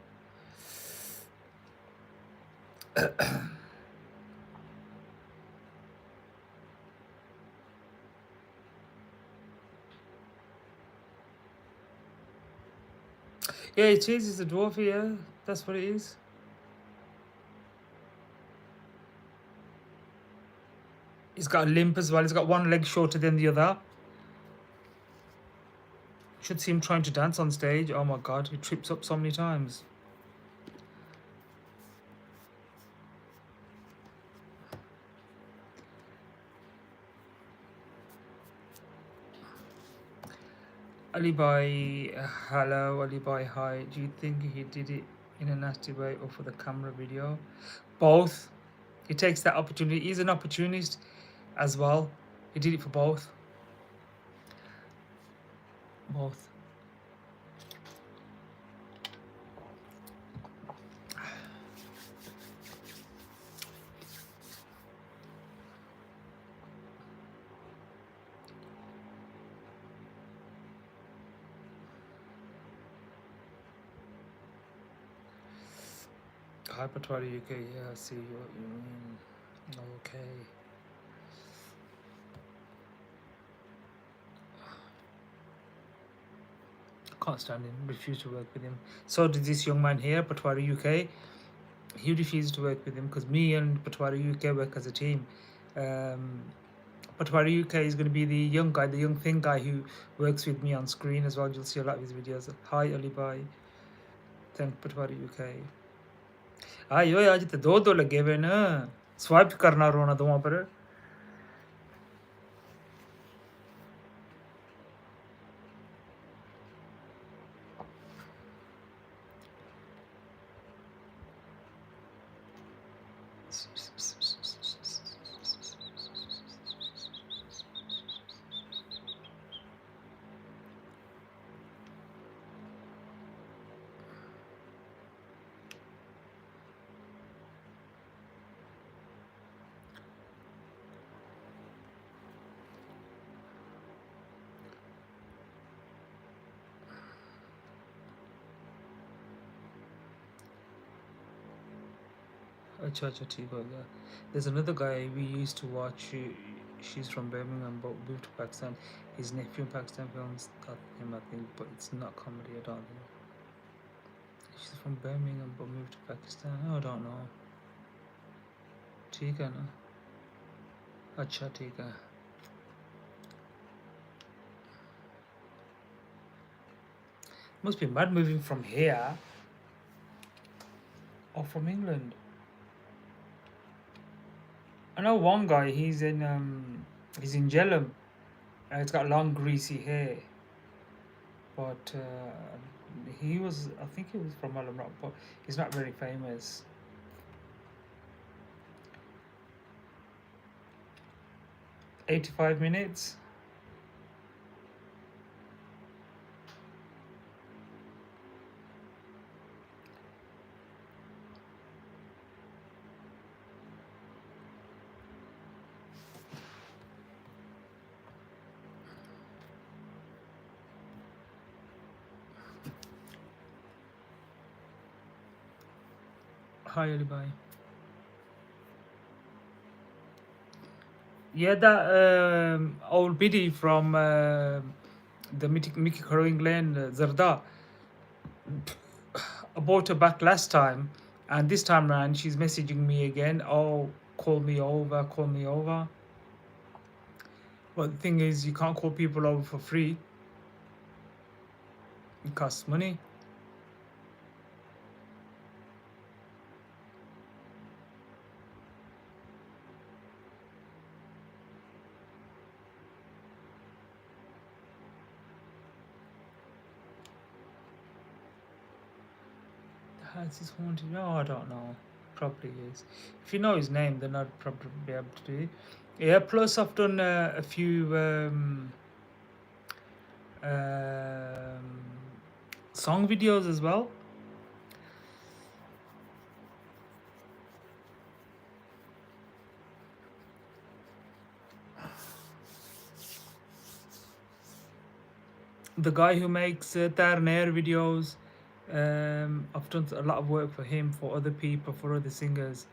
Yeah, it is. It's a dwarf, yeah. That's what it is. He's got a limp as well. He's got one leg shorter than the other. Should see him trying to dance on stage. Oh my God, he trips up so many times. Ali Bhai, hello. Ali Bhai, hi. Do you think he did it in a nasty way or for the camera video? Both. He takes that opportunity. He's an opportunist as well. He did it for both. Both. Hi, Patwari UK. Yeah, I see what you mean. Okay. Can't stand him. Refuse to work with him. So did this young man here, Patwari UK. He refused to work with him because me and Patwari UK work as a team. Patwari UK is going to be the young guy, the young thin guy who works with me on screen as well. You'll see a lot of his videos. Hi Ali Bhai, thank Patwari UK. यो आज तो दो लगे हुए ना, swipe करना रोना दो वहाँ पर. अच्छा अच्छा ठीक हो गया. There's another guy we used to watch. She's from Birmingham but moved to Pakistan. His nephew in Pakistan films got him, I think, but it's not comedy. I don't think. She's from Birmingham but moved to Pakistan. I don't know. ठीक है ना. अच्छा ठीक है. Must be mad moving from here or from England. I know one guy. He's in Jhelum. He's got long greasy hair, but he was. I think he was from Alam Rock, but he's not very famous. $85 minutes. Hi Ali Bhai. Yeah, that old biddy from the Mickey Crowing Lane, Zarda. I bought her back last time, and this time around she's messaging me again. Oh, call me over, call me over. But the thing is, you can't call people over for free. It costs money. How's his haunted? No, I don't know. Probably is. If you know his name, then I'd probably be able to do it. Yeah, plus I've done a few song videos as well. The guy who makes Tarnair videos, I've done a lot of work for him, for other people, for other singers.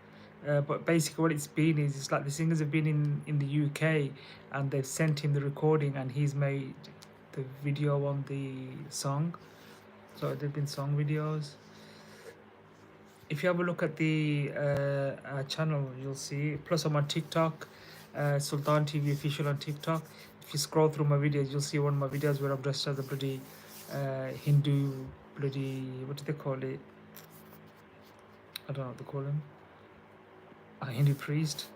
But basically what it's been is, it's like the singers have been in the UK and they've sent him the recording and he's made the video on the song. So they've been song videos. If you have a look at the channel, you'll see. Plus I'm on TikTok, SultanTv official on TikTok. If you scroll through my videos, you'll see one of my videos where I'm dressed as a bloody Hindu, bloody, what do they call it? I don't know what they call him. A Hindu priest.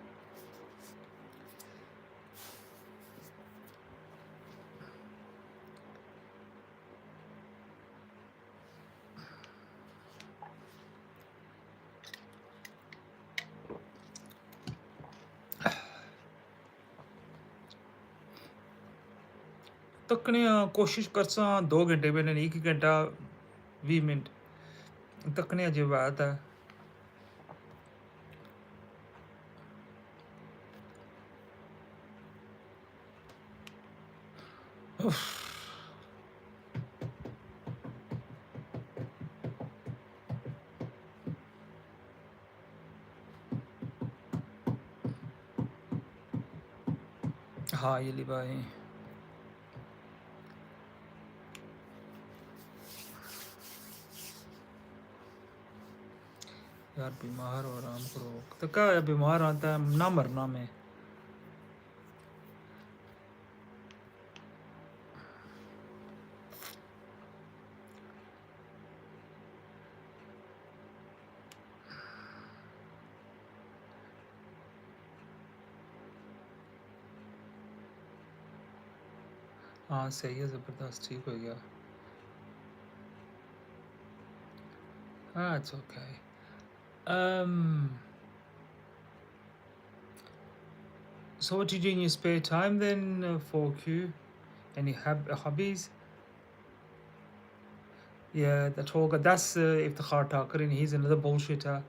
तकने कोशिश करसा 2 घंटे में नहीं, 1 घंटा 20 minute तकने अजय बात है. हाँ ये ली भाई. यार बीमार हो, आराम करो. तो क्या है, बीमार आता है ना, मरना में. हाँ सही है, ज़बरदस्त ठीक हो गया. Ah, it's okay. Um, so what do you do in your spare time then, for Q? Any hobbies? Yeah, the tall guy. That's Iftikhar Thakur, and he's another bullshitter.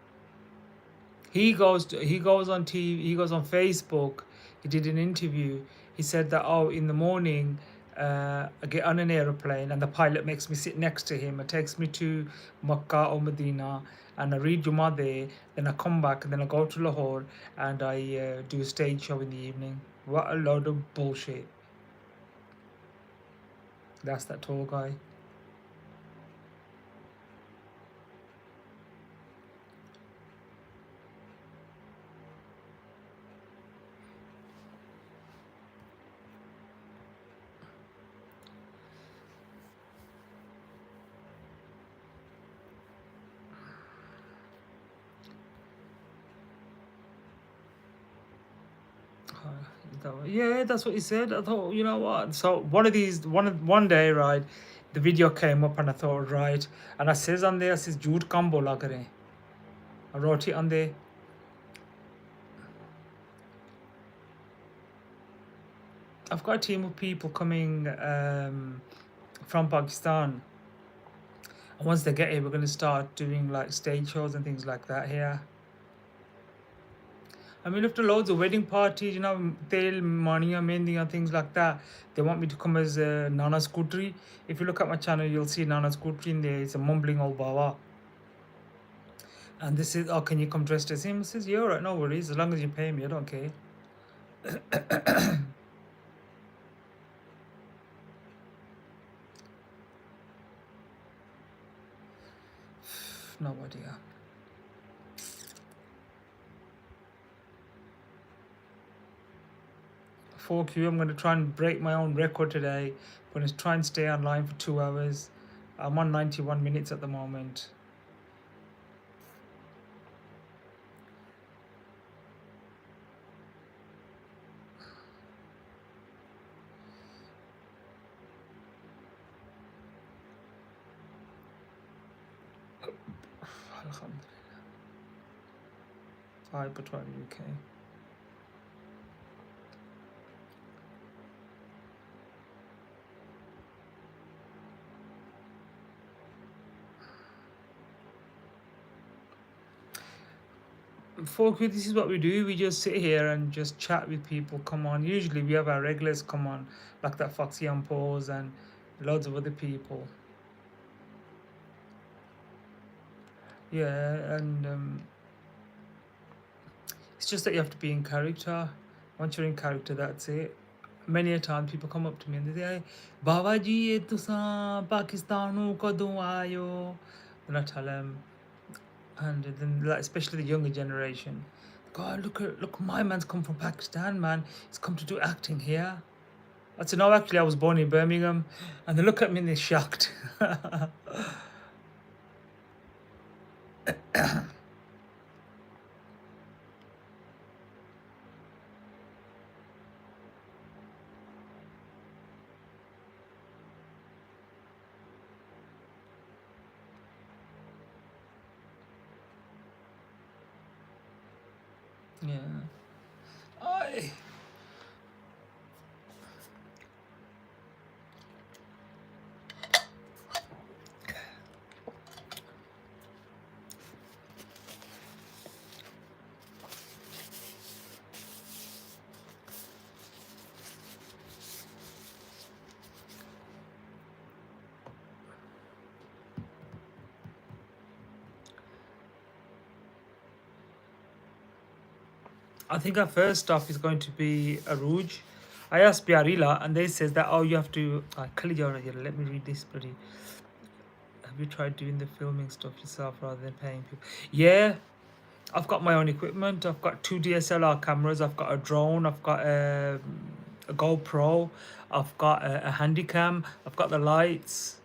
He goes on TV, he goes on Facebook. He did an interview. He said that, oh, in the morning, I get on an aeroplane and the pilot makes me sit next to him and takes me to Makkah or Medina, and I read Jummah there. Then I come back and then I go to Lahore and I do a stage show in the evening. What a load of bullshit. That's that tall guy. Yeah, that's what he said. I thought, you know what? So one day, right, the video came up and I thought, right, and I says on there, I says, "Jhoot kam bola kare." I wrote it on there. I've got a team of people coming from Pakistan, and once they get here, we're going to start doing like stage shows and things like that here. I mean, after loads of wedding parties, you know, tel, mania, mendiyan, things like that, they want me to come as Nana Scootery. If you look at my channel, you'll see Nana Scootery in there. It's a mumbling old bawa. And this is, oh, can you come dressed as him? I says, yeah, all right, no worries. As long as you pay me, I don't care. No idea. For Q, I'm going to try and break my own record today. I'm going to try and stay online for 2 hours. I'm on 91 minutes at the moment. Alhamdulillah. Hi, Patwari, UK. Folk, this is what we do. We just sit here and just chat with people. Come on. Usually we have our regulars come on, like that Foxy and Pause and loads of other people. Yeah, and it's just that you have to be in character. Once you're in character, that's it. Many a time people come up to me and they say, Baba ji, ye tusa Pakistanu kadon aayo? Then I tell them, and then like, especially the younger generation, God, look, my man's come from Pakistan, man. He's come to do acting here. I said, no, actually, I was born in Birmingham. And they look at me and they're shocked. Yeah. I think our first stop is going to be Aruj. I asked Biarila and they says that, oh, you have to let me read this bloody. Have you tried doing the filming stuff yourself rather than paying people? Yeah, I've got my own equipment. I've got 2 DSLR cameras. I've got a drone. I've got a GoPro. I've got a Handycam. I've got the lights.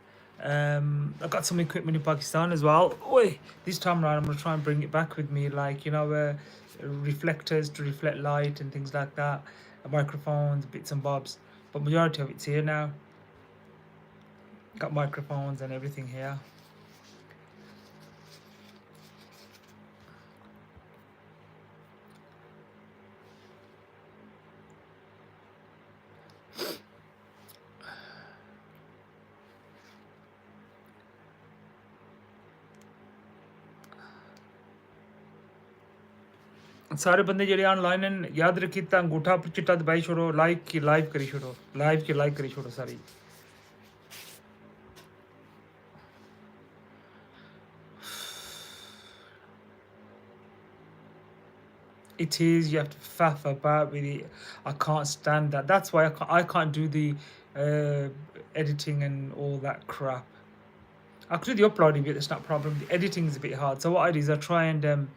I've got some equipment in Pakistan as well. Oi, this time around I'm gonna try and bring it back with me, like, you know, reflectors to reflect light and things like that, microphones, bits and bobs. But majority of it's here now. Got microphones and everything here. सारे बंदे जेह्ड़े online न याद रखी तां अंगूठा चिट्टा दबाई छोड़ो लाइक की लाइव करी छोड़ो लाइव की लाइक करी छोड़ो सारी it is you have to faff about with it. I can't stand that. That's why I can't do the editing and all that crap. I could do the uploading bit, it's not a problem. The editing is a bit hard. So what I do is I try and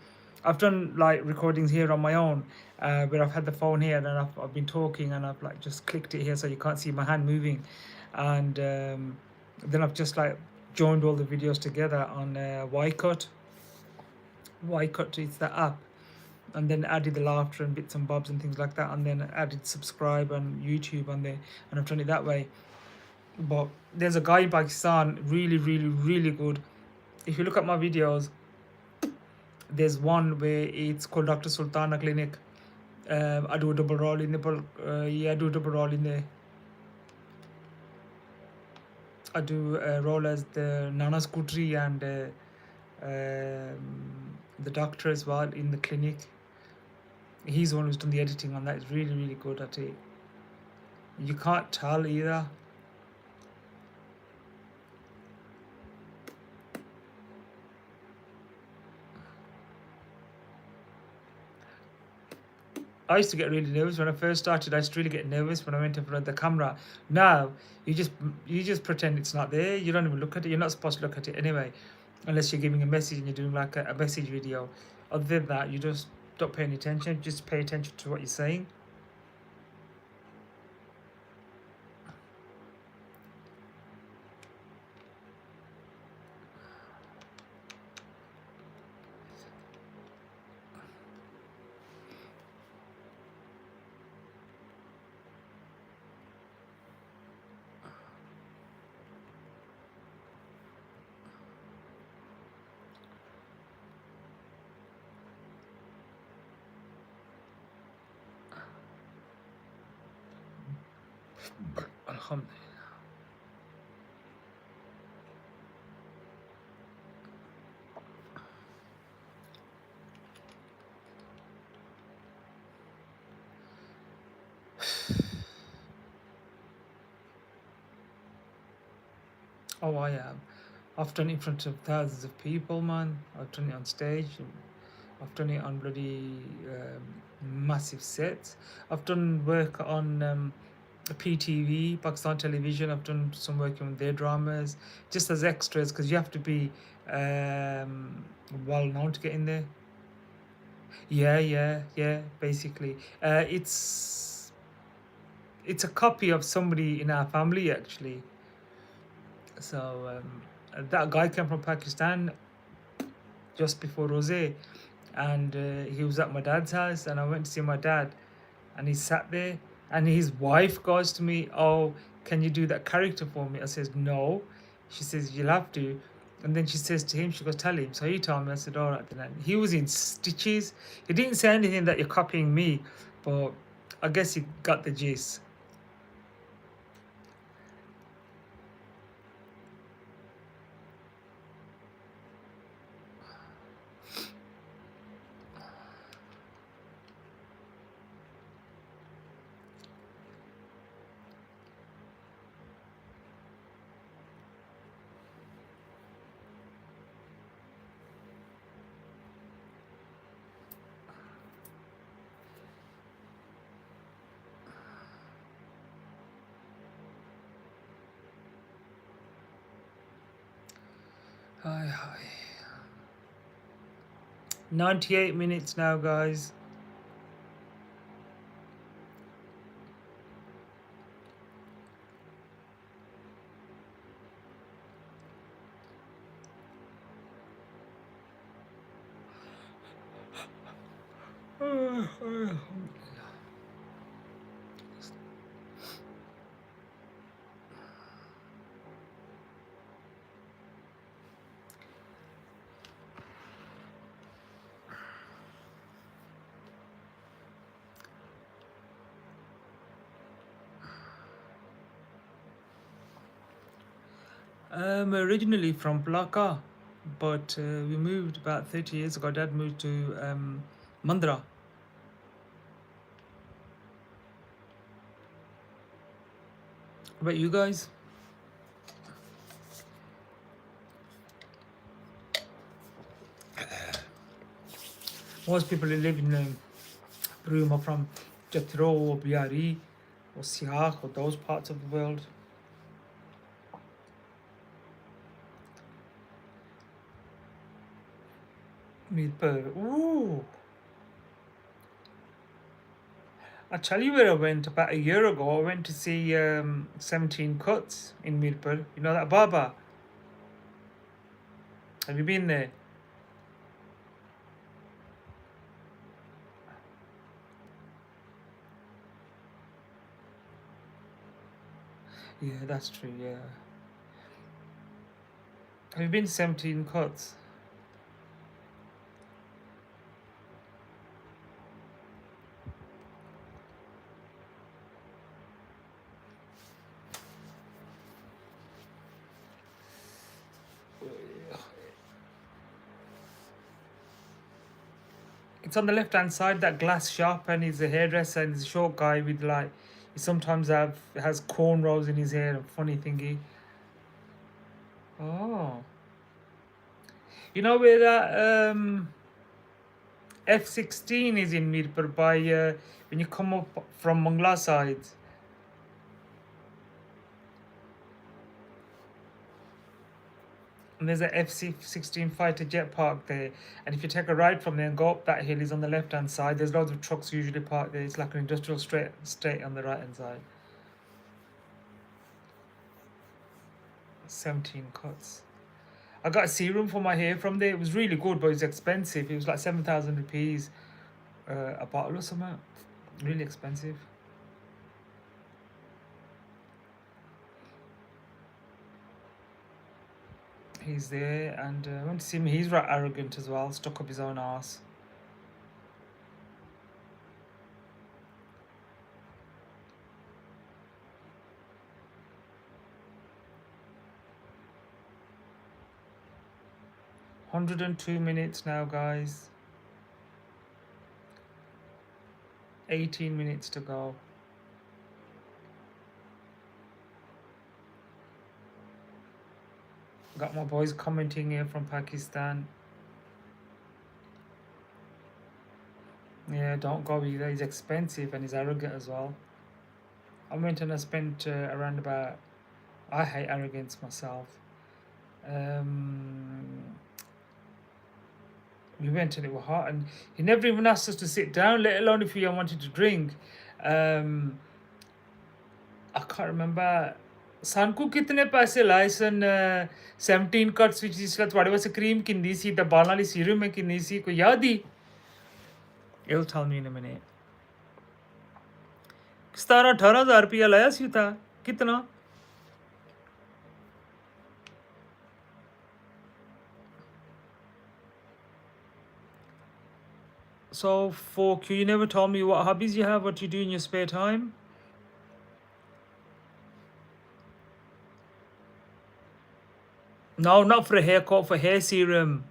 I've done like recordings here on my own, where I've had the phone here and I've been talking and I've like just clicked it here so you can't see my hand moving, and then I've just like joined all the videos together on YCut. YCut is the app, and then added the laughter and bits and bobs and things like that, and then added subscribe on YouTube on there, and I've done it that way. But there's a guy in Pakistan, really good. If you look at my videos, there's one where it's called Dr. Sultana Clinic. I do a double role in the yeah, I do a double role in there. I do a role as the Nana Scutri and the doctor as well in the clinic. He's the one who's done the editing on that. It's really good at it. You can't tell either. I used to get really nervous when I first started. I used to really get nervous when I went in front of the camera. Now you just pretend it's not there. You don't even look at it. You're not supposed to look at it anyway, unless you're giving a message and you're doing like a message video. Other than that, you just don't pay any attention. Just pay attention to what you're saying. Alhamdulillah. Oh, I am. I've done it in front of thousands of people, man. I've done it on stage. I've done it on bloody massive sets. I've done work on PTV, Pakistan Television. I've done some work on their dramas, just as extras, because you have to be well known to get in there. Yeah. Basically, it's a copy of somebody in our family actually. So that guy came from Pakistan just before Rosé, and he was at my dad's house, and I went to see my dad, and he sat there, and his wife goes to me, "Oh, can you do that character for me?" I says, "No." She says, "You'll have to." And then she says to him, she goes, "Tell him." So he told me. I said, "All right then." And he was in stitches. He didn't say anything that you're copying me, but I guess he got the gist. Hi. 98 minutes now, guys. Originally from Plaka, but we moved about 30 years ago. Dad moved to Mandra. What about you guys? Most people who live in Peru are from Jatro or Biari or Siak or those parts of the world. Mirpur. Ooh. I'll tell you where I went about a year ago. I went to see 17 Cuts in Mirpur. You know that Baba? Have you been there? Yeah, that's true, yeah. Have you been to 17 Cuts? It's on the left hand side, that glass shop, and he's a hairdresser and he's a short guy with like, he sometimes has cornrows in his hair, a funny thingy. Oh. You know where that F16 is in Mirpur by when you come up from Mangla side? And there's a F16 fighter jet park there. And if you take a ride from there and go up that hill, is on the left hand side. There's loads of trucks usually parked there. It's like an industrial state on the right hand side. 17 Cuts. I got a serum for my hair from there. It was really good, but it's expensive. It was like 7,000 rupees a bottle or something. Really expensive. He's there, and I went to see him. He's right arrogant as well, stuck up his own arse. $102 now, guys. 18 minutes to go. Got my boys commenting here from Pakistan. Yeah, don't go either. He's expensive and he's arrogant as well. I went and I spent around about. I hate arrogance myself. We went and it was hot, and he never even asked us to sit down, let alone if we wanted to drink. I can't remember. सानकू कितने पैसे लाए सन 17 cuts विच जिसला थोड़े वास्ते cream किन्नी सी ते बालां वाली serum में किन्नी सी कोई याद ही? He'll tell me in a minute. 17-18 हज़ार रुपया लाया सी था कितना? So, for you never told me what hobbies you have, what you do in your spare time. No, not for a haircut, for hair serum.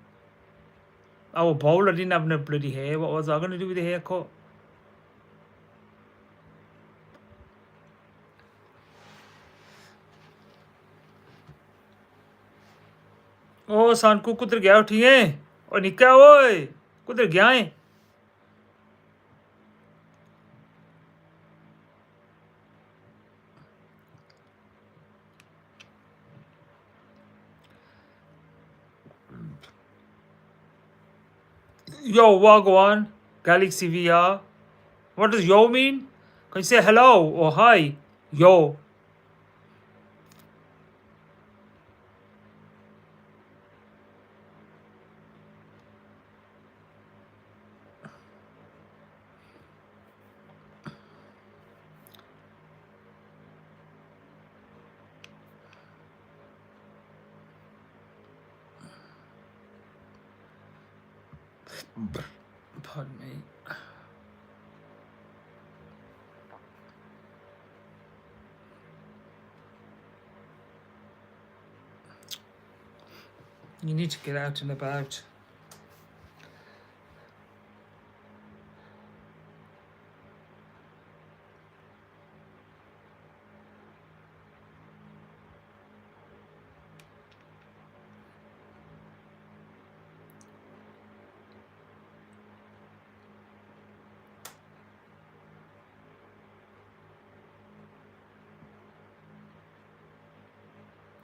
Our bowler didn't have no bloody hair. What was I going to do with a haircut? Oh, Sanku, कुधर गया उठिए? और निका ओए, कुधर गया है? Yo, Wagwan, Galaxy VR. What does yo mean? Can you say hello or hi? Yo. Pardon me. You need to get out and about.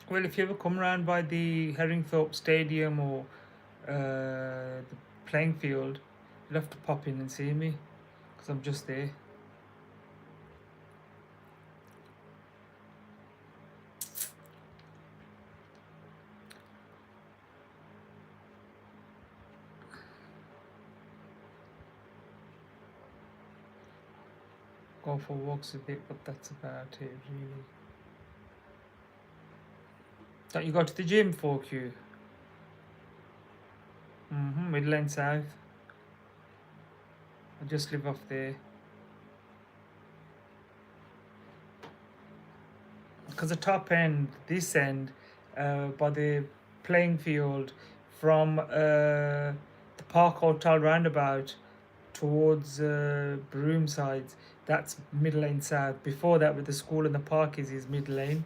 Well, if you ever come around by the Herringthorpe Stadium or the playing field, you'll have to pop in and see me because I'm just there. Go for walks a bit, but that's about it, really. Don't you go to the gym, 4Q? Midland South. I just live off there. Because the top end, this end, by the playing field, from the Park Hotel roundabout towards Broome sides, that's Mid Lane South. Before that, where the school and the park is Mid Lane.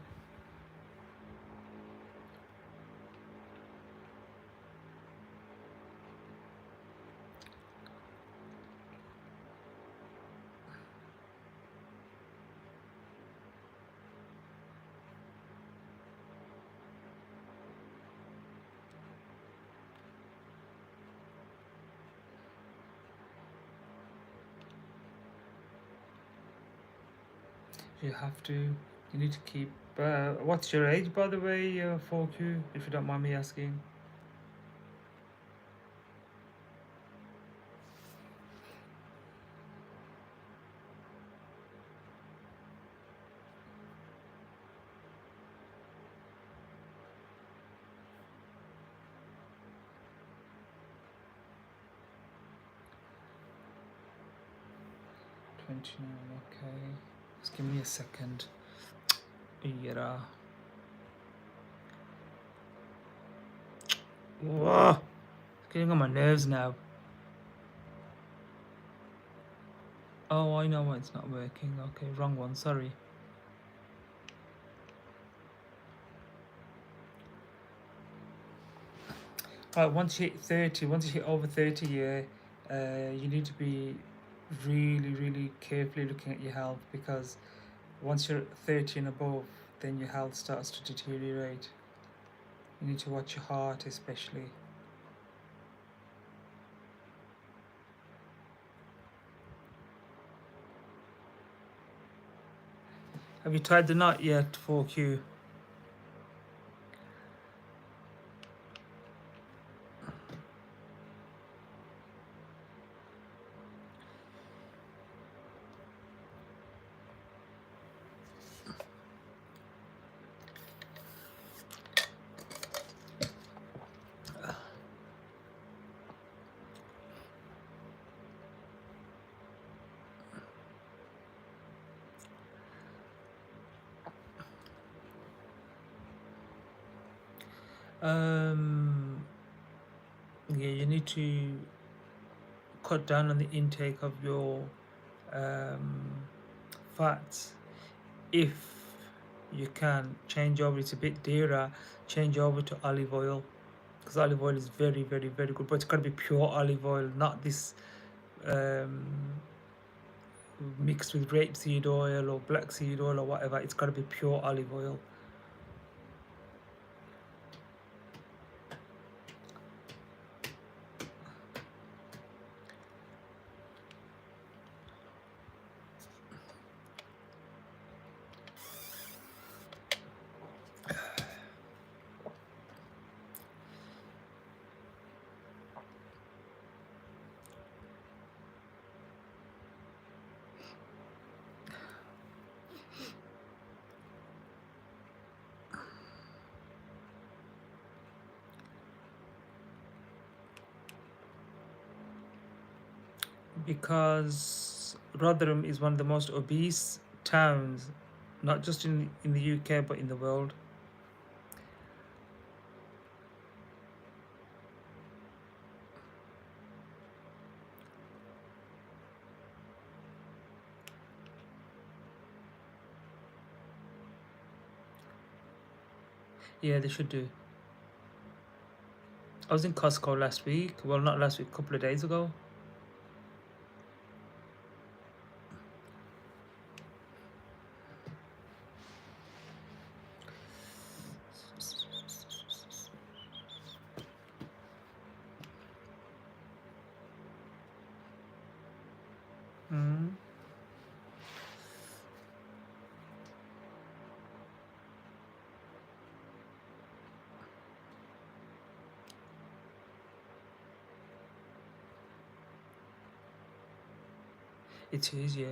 You have to. You need to keep. What's your age, by the way, 4Q? If you don't mind me asking. 29. Okay. Just give me a second. Yeah. Whoa! It's getting on my nerves now. Oh, I know why it's not working. Okay, wrong one. Sorry. Right, once you hit 30, once you hit over 30, you need to be really, really carefully looking at your health, because once you're 30 and above, then your health starts to deteriorate. You need to watch your heart, especially. Have you tied the knot yet, 4Q? Yeah, you need to cut down on the intake of your fats. If you can change over, it's a bit dearer, change over to olive oil, because olive oil is very, very, very good, but it's got to be pure olive oil, not this um, mixed with rapeseed oil or black seed oil or whatever. It's got to be pure olive oil. Because Rotherham is one of the most obese towns, not just in the UK but in the world. Yeah, they should do. I was in Costco last week. Well, not last week, a couple of days ago. Mm. It is, yeah.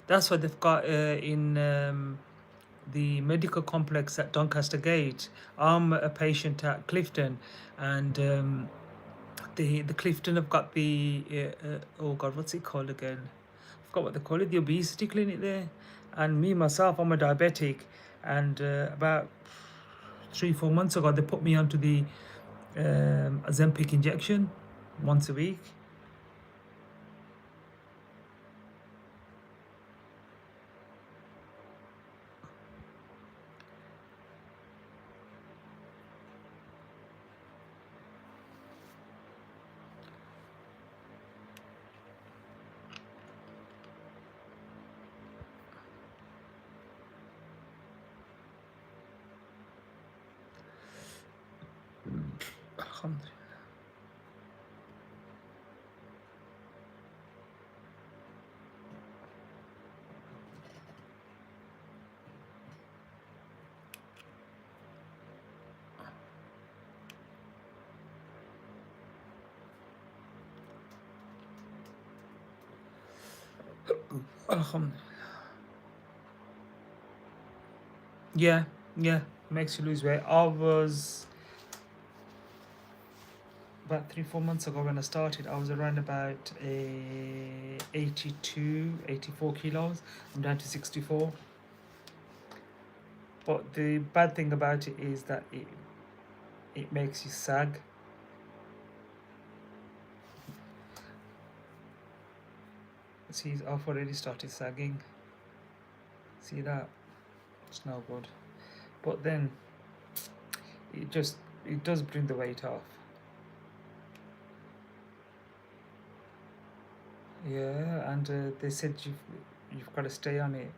That's what they've got in the medical complex at Doncaster Gate. I'm a patient at Clifton, and the Clifton have got the oh god, what's it called again? I forgot what they call it. The obesity clinic there, and me myself, I'm a diabetic, and about 3 4 months ago, they put me onto the Ozempic injection once a week. Alhamdulillah. Alhamdulillah. Yeah, yeah, makes you lose weight. I was about 3 4 months ago when I started. I was around about 82, 84 kilos. I'm down to 64. But the bad thing about it is that it makes you sag. See, I've already started sagging. See that? It's no good. But then it does bring the weight off. Yeah, and they said you've got to stay on it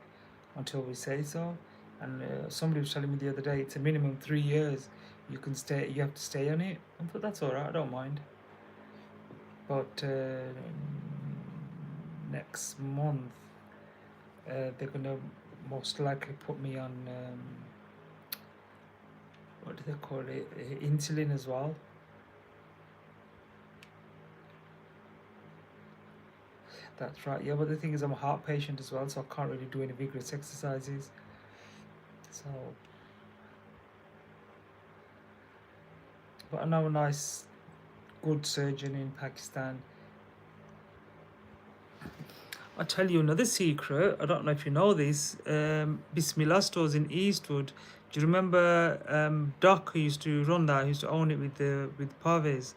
until we say so. And somebody was telling me the other day it's a minimum 3 years. You can stay. You have to stay on it. I thought that's all right. I don't mind. But next month they're gonna most likely put me on what do they call it? Insulin as well. That's right. Yeah, but the thing is, I'm a heart patient as well, so I can't really do any vigorous exercises. So, but I know a nice, good surgeon in Pakistan. I'll tell you another secret. I don't know if you know this. Bismillah stores in Eastwood. Do you remember Doc who used to run that? He used to own it with Parvez.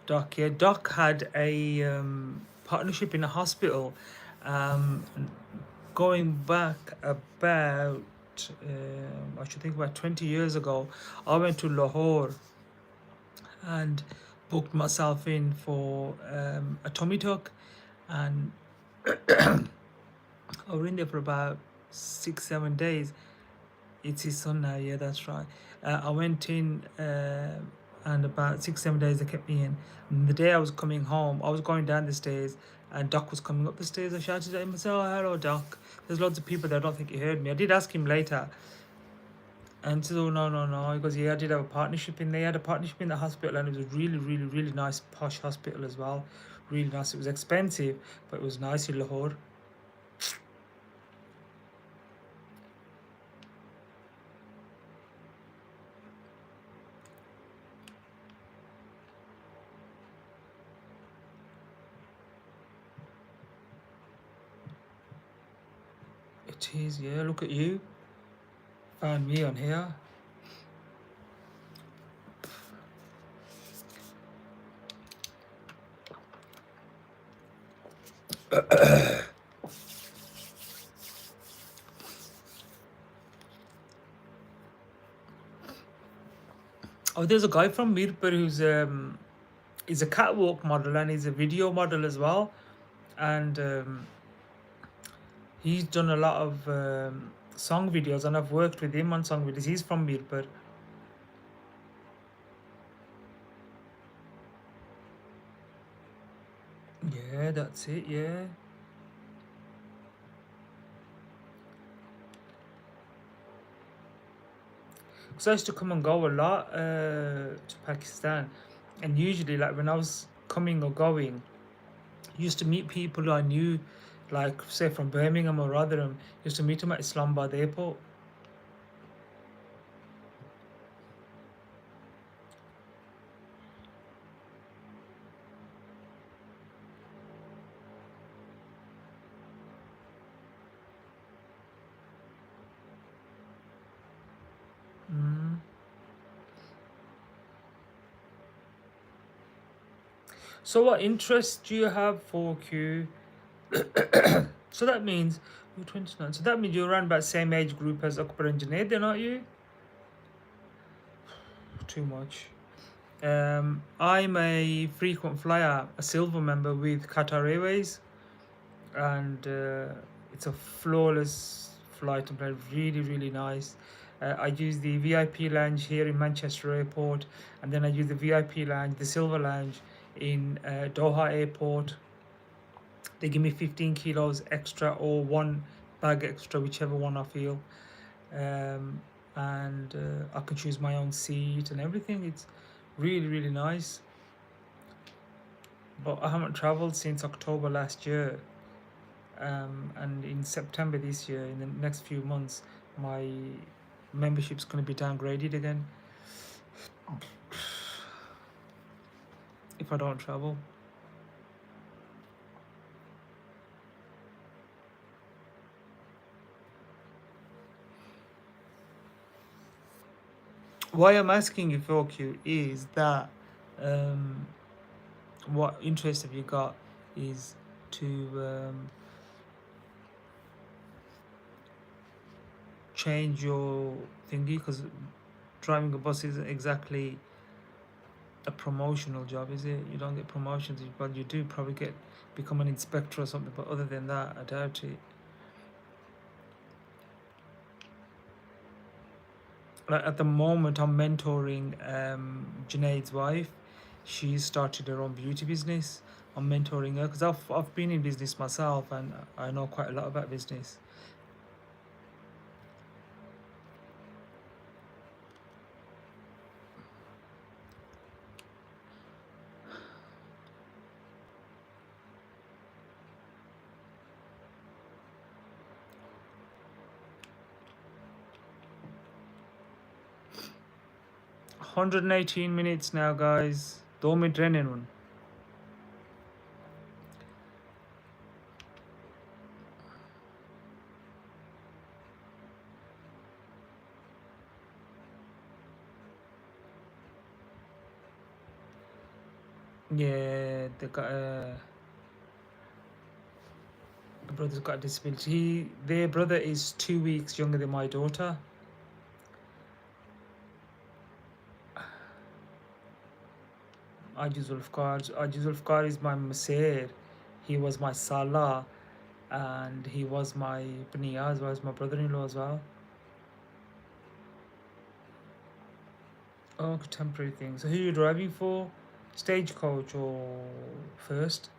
Doc, yeah, Doc had a partnership in a hospital um, going back about, I should think about 20 years ago. I went to Lahore and booked myself in for a tummy tuck, and I was in there for about 6 7 days. It's his son now, yeah, that's right. I went in, and about 6 7 days they kept me in. And the day I was coming home, I was going down the stairs, and Doc was coming up the stairs. I shouted at him, I said, "Oh, hello, Doc. There's loads of people there. I don't think he heard me." I did ask him later, and he said, "Oh, no, no, no." He goes, "Yeah, I did have a partnership in there. He had a partnership in the hospital, and it was a really, really, really nice, posh hospital as well. Really nice. It was expensive, but it was nice in Lahore." It is, yeah. Look at you. Found me on here. Oh, there's a guy from Mirpur who's he's a catwalk model and he's a video model as well, and he's done a lot of song videos, and I've worked with him on song videos. He's from Mirpur. Yeah, that's it. Yeah. Because I used to come and go a lot to Pakistan, and usually, like when I was coming or going, I used to meet people who I knew, like say from Birmingham or Rotherham. Used to meet them at Islamabad airport. Mm. So, what interests do you have for Q? So that means you're 29. So that means you're around about same age group as Akbar and Junaid, then, aren't you? Too much. I'm a frequent flyer, a silver member with Qatar Airways, and it's a flawless flight. And really, really nice. I use the VIP lounge here in Manchester Airport, and then I use the VIP lounge, the silver lounge, in Doha Airport. They give me 15 kilos extra or one bag extra, whichever one I feel. Um, and I can choose my own seat and everything. It's really, really nice. But I haven't traveled since October last year. And in September this year, in the next few months, my membership's going to be downgraded again if I don't travel. Why I'm asking you for Q is that um, what interest have you got is to change your thingy, because driving a bus isn't exactly a promotional job, is it? You don't get promotions, but you do probably get become an inspector or something. But other than that, I doubt it. Like at the moment, I'm mentoring Junaid's wife. She started her own beauty business. I'm mentoring her because I've been in business myself and I know quite a lot about business. 118 minutes now, guys. 2 minute renin. Yeah, the brother's got a disability. Their brother is 2 weeks younger than my daughter. Ajuzulfkar is my Maser. He was my Salah, and he was my Bniya as well as my brother-in-law as well. Oh, contemporary thing. So who are you driving for? Stagecoach or first?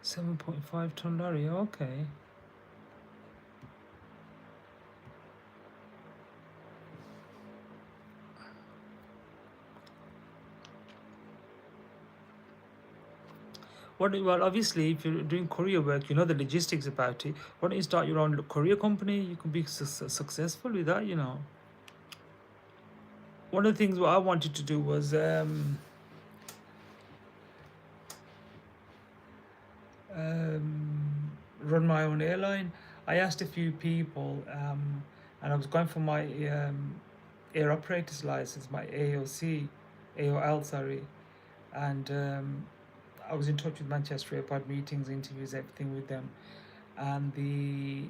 $7.5 ton lorry. Okay. Well, obviously, if you're doing courier work, you know the logistics about it. Why don't you start your own courier company? You can be successful with that, you know. One of the things what I wanted to do was run my own airline. I asked a few people, and I was going for my air operator's license, my AOL, sorry, and I was in touch with Manchester Airport, meetings, interviews, everything with them, and the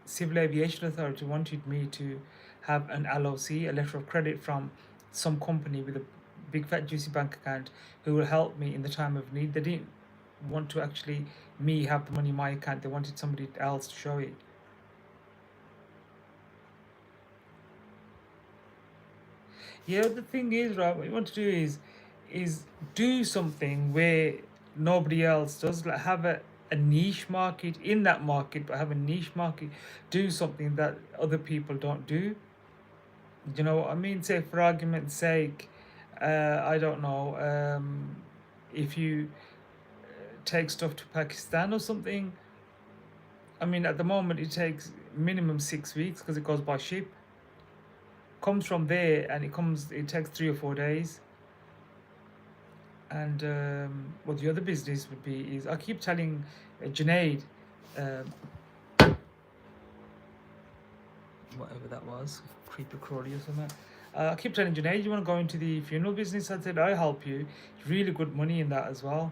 Civil Aviation Authority wanted me to have an LOC, a letter of credit from some company with a big fat juicy bank account who will help me in the time of need. They didn't want to actually me have the money in my account. They wanted somebody else to show it. Yeah, the thing is, right, what you want to do is do something where nobody else does. Like have a niche market in that market, but have a niche market. Do something that other people don't do. You know what I mean? Say for argument's sake, I don't know, if you take stuff to Pakistan or something. I mean, at the moment it takes minimum 6 weeks because it goes by ship. Comes from there and it takes 3 or 4 days. And what the other business would be is I keep telling Junaid, um, whatever that was, creepy crawly or something. I keep telling Junaid, you want to go into the funeral business? I said, I help you. It's really good money in that as well.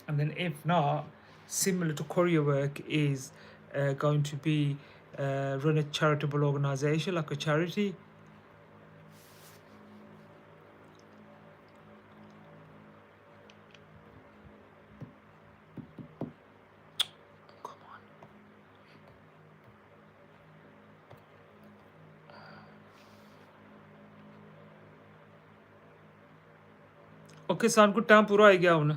And then if not, similar to courier work is going to be run a charitable organization like a charity. Come on. Okay, सान को time पूरा हो गया हुन.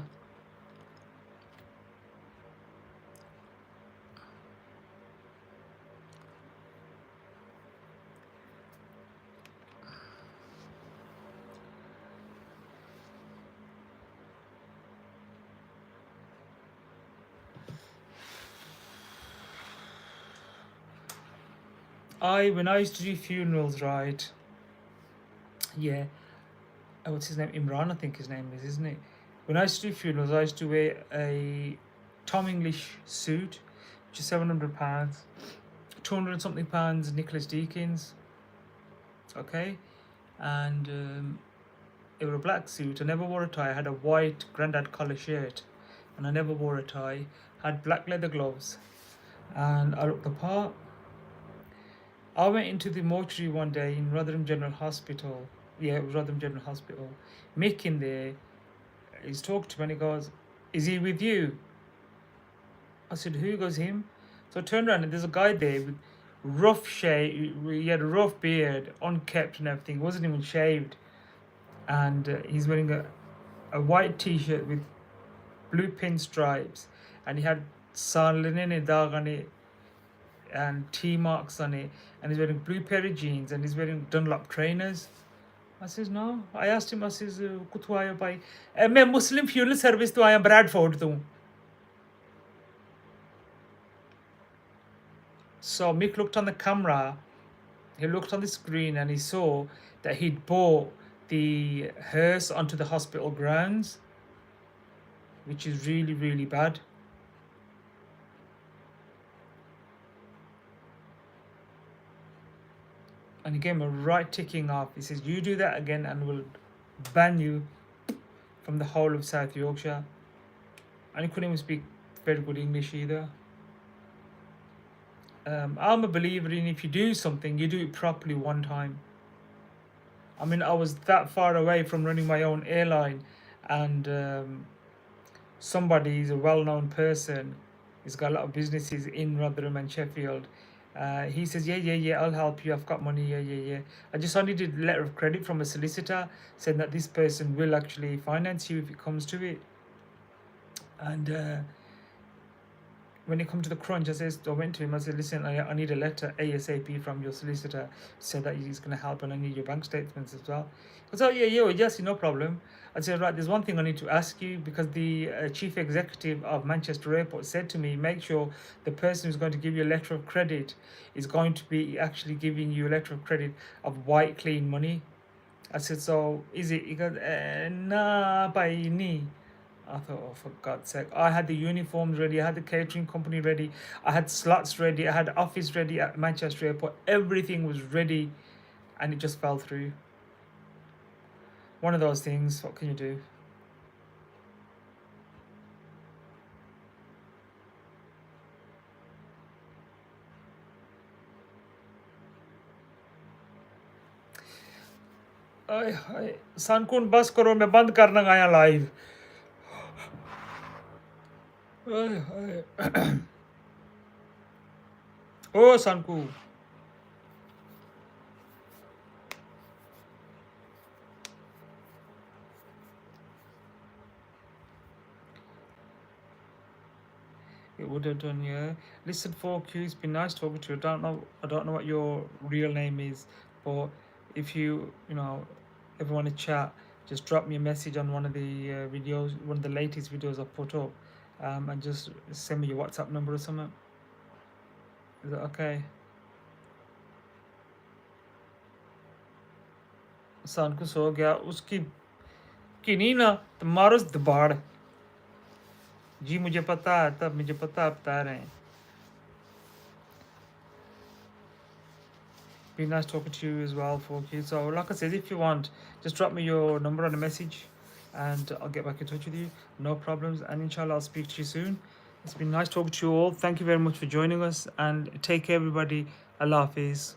When I used to do funerals, right? Yeah, what's his name? Imran, I think his name is, isn't it? When I used to do funerals, I used to wear a Tom English suit, which is £700, 200 and something pounds Nicholas Deakins, okay, and it was a black suit. I never wore a tie. I had a white grandad collar shirt, and I never wore a tie. Had black leather gloves, and I looked the part. I went into the mortuary one day in Rotherham General Hospital. Yeah, it was Rotherham General Hospital. Mick in there, he's talking to me and he goes, "Is he with you?" I said, "Who?" Goes, "Him." So I turned around and there's a guy there with rough shave. He had a rough beard, unkept and everything. Wasn't even shaved, and he's wearing a white T-shirt with blue pinstripes, and he had Sarlinene dog on it and T marks on it, and he's wearing blue pair of jeans and he's wearing Dunlop trainers. I says, no. I asked him, I says, "Kutu aaya bhai?" "मैं Muslim funeral service to आया Bradford to." So Mick looked on the camera, he looked on the screen and he saw that he'd brought the hearse onto the hospital grounds, which is really, really bad. And he gave him a right ticking off. He says, "You do that again and we'll ban you from the whole of South Yorkshire." And he couldn't even speak very good English either. I'm a believer in if you do something, you do it properly one time. I mean, I was that far away from running my own airline, and somebody is a well-known person. He's got a lot of businesses in Rotherham and Sheffield. He says, yeah, I'll help you. I've got money. Yeah. I just needed a letter of credit from a solicitor saying that this person will actually finance you if it comes to it. And when it come to the crunch, I went to him. I said, "Listen, I need a letter ASAP from your solicitor, said that he's going to help, and I need your bank statements as well." He goes, "Oh yeah, yeah, yes, no problem." I said, "Right, there's one thing I need to ask you, because the chief executive of Manchester Airport said to me, make sure the person who's going to give you a letter of credit is going to be actually giving you a letter of credit of white clean money." I said, "So is it?" He goes, "Nah, by knee." I thought, oh, for God's sake. I had the uniforms ready, I had the catering company ready, I had slots ready, I had office ready at Manchester Airport. Everything was ready, and it just fell through. One of those things, what can you do? सानकुन बस करो मैं बंद करना आया live ओ सानकू it would have done, yeah. Listen, 4Q, it's been nice talking to you. I don't know what your real name is, but if you ever want to chat, just drop me a message on one of the videos, one of the latest videos I've put up, and just send me your WhatsApp number or something. Is that okay? इंसान को सो गया उसकी किन्हीं ना तो मारो दबाड़ जी मुझे पता है तब मुझे पता आप बता रहे हैं be nice talking to you as well for you. So like I said, if you want, just drop me your number on a message and I'll get back in touch with you. No problems, and inshallah I'll speak to you soon. It's been nice talking to you all. Thank you very much for joining us, and take care everybody. Allah Hafiz.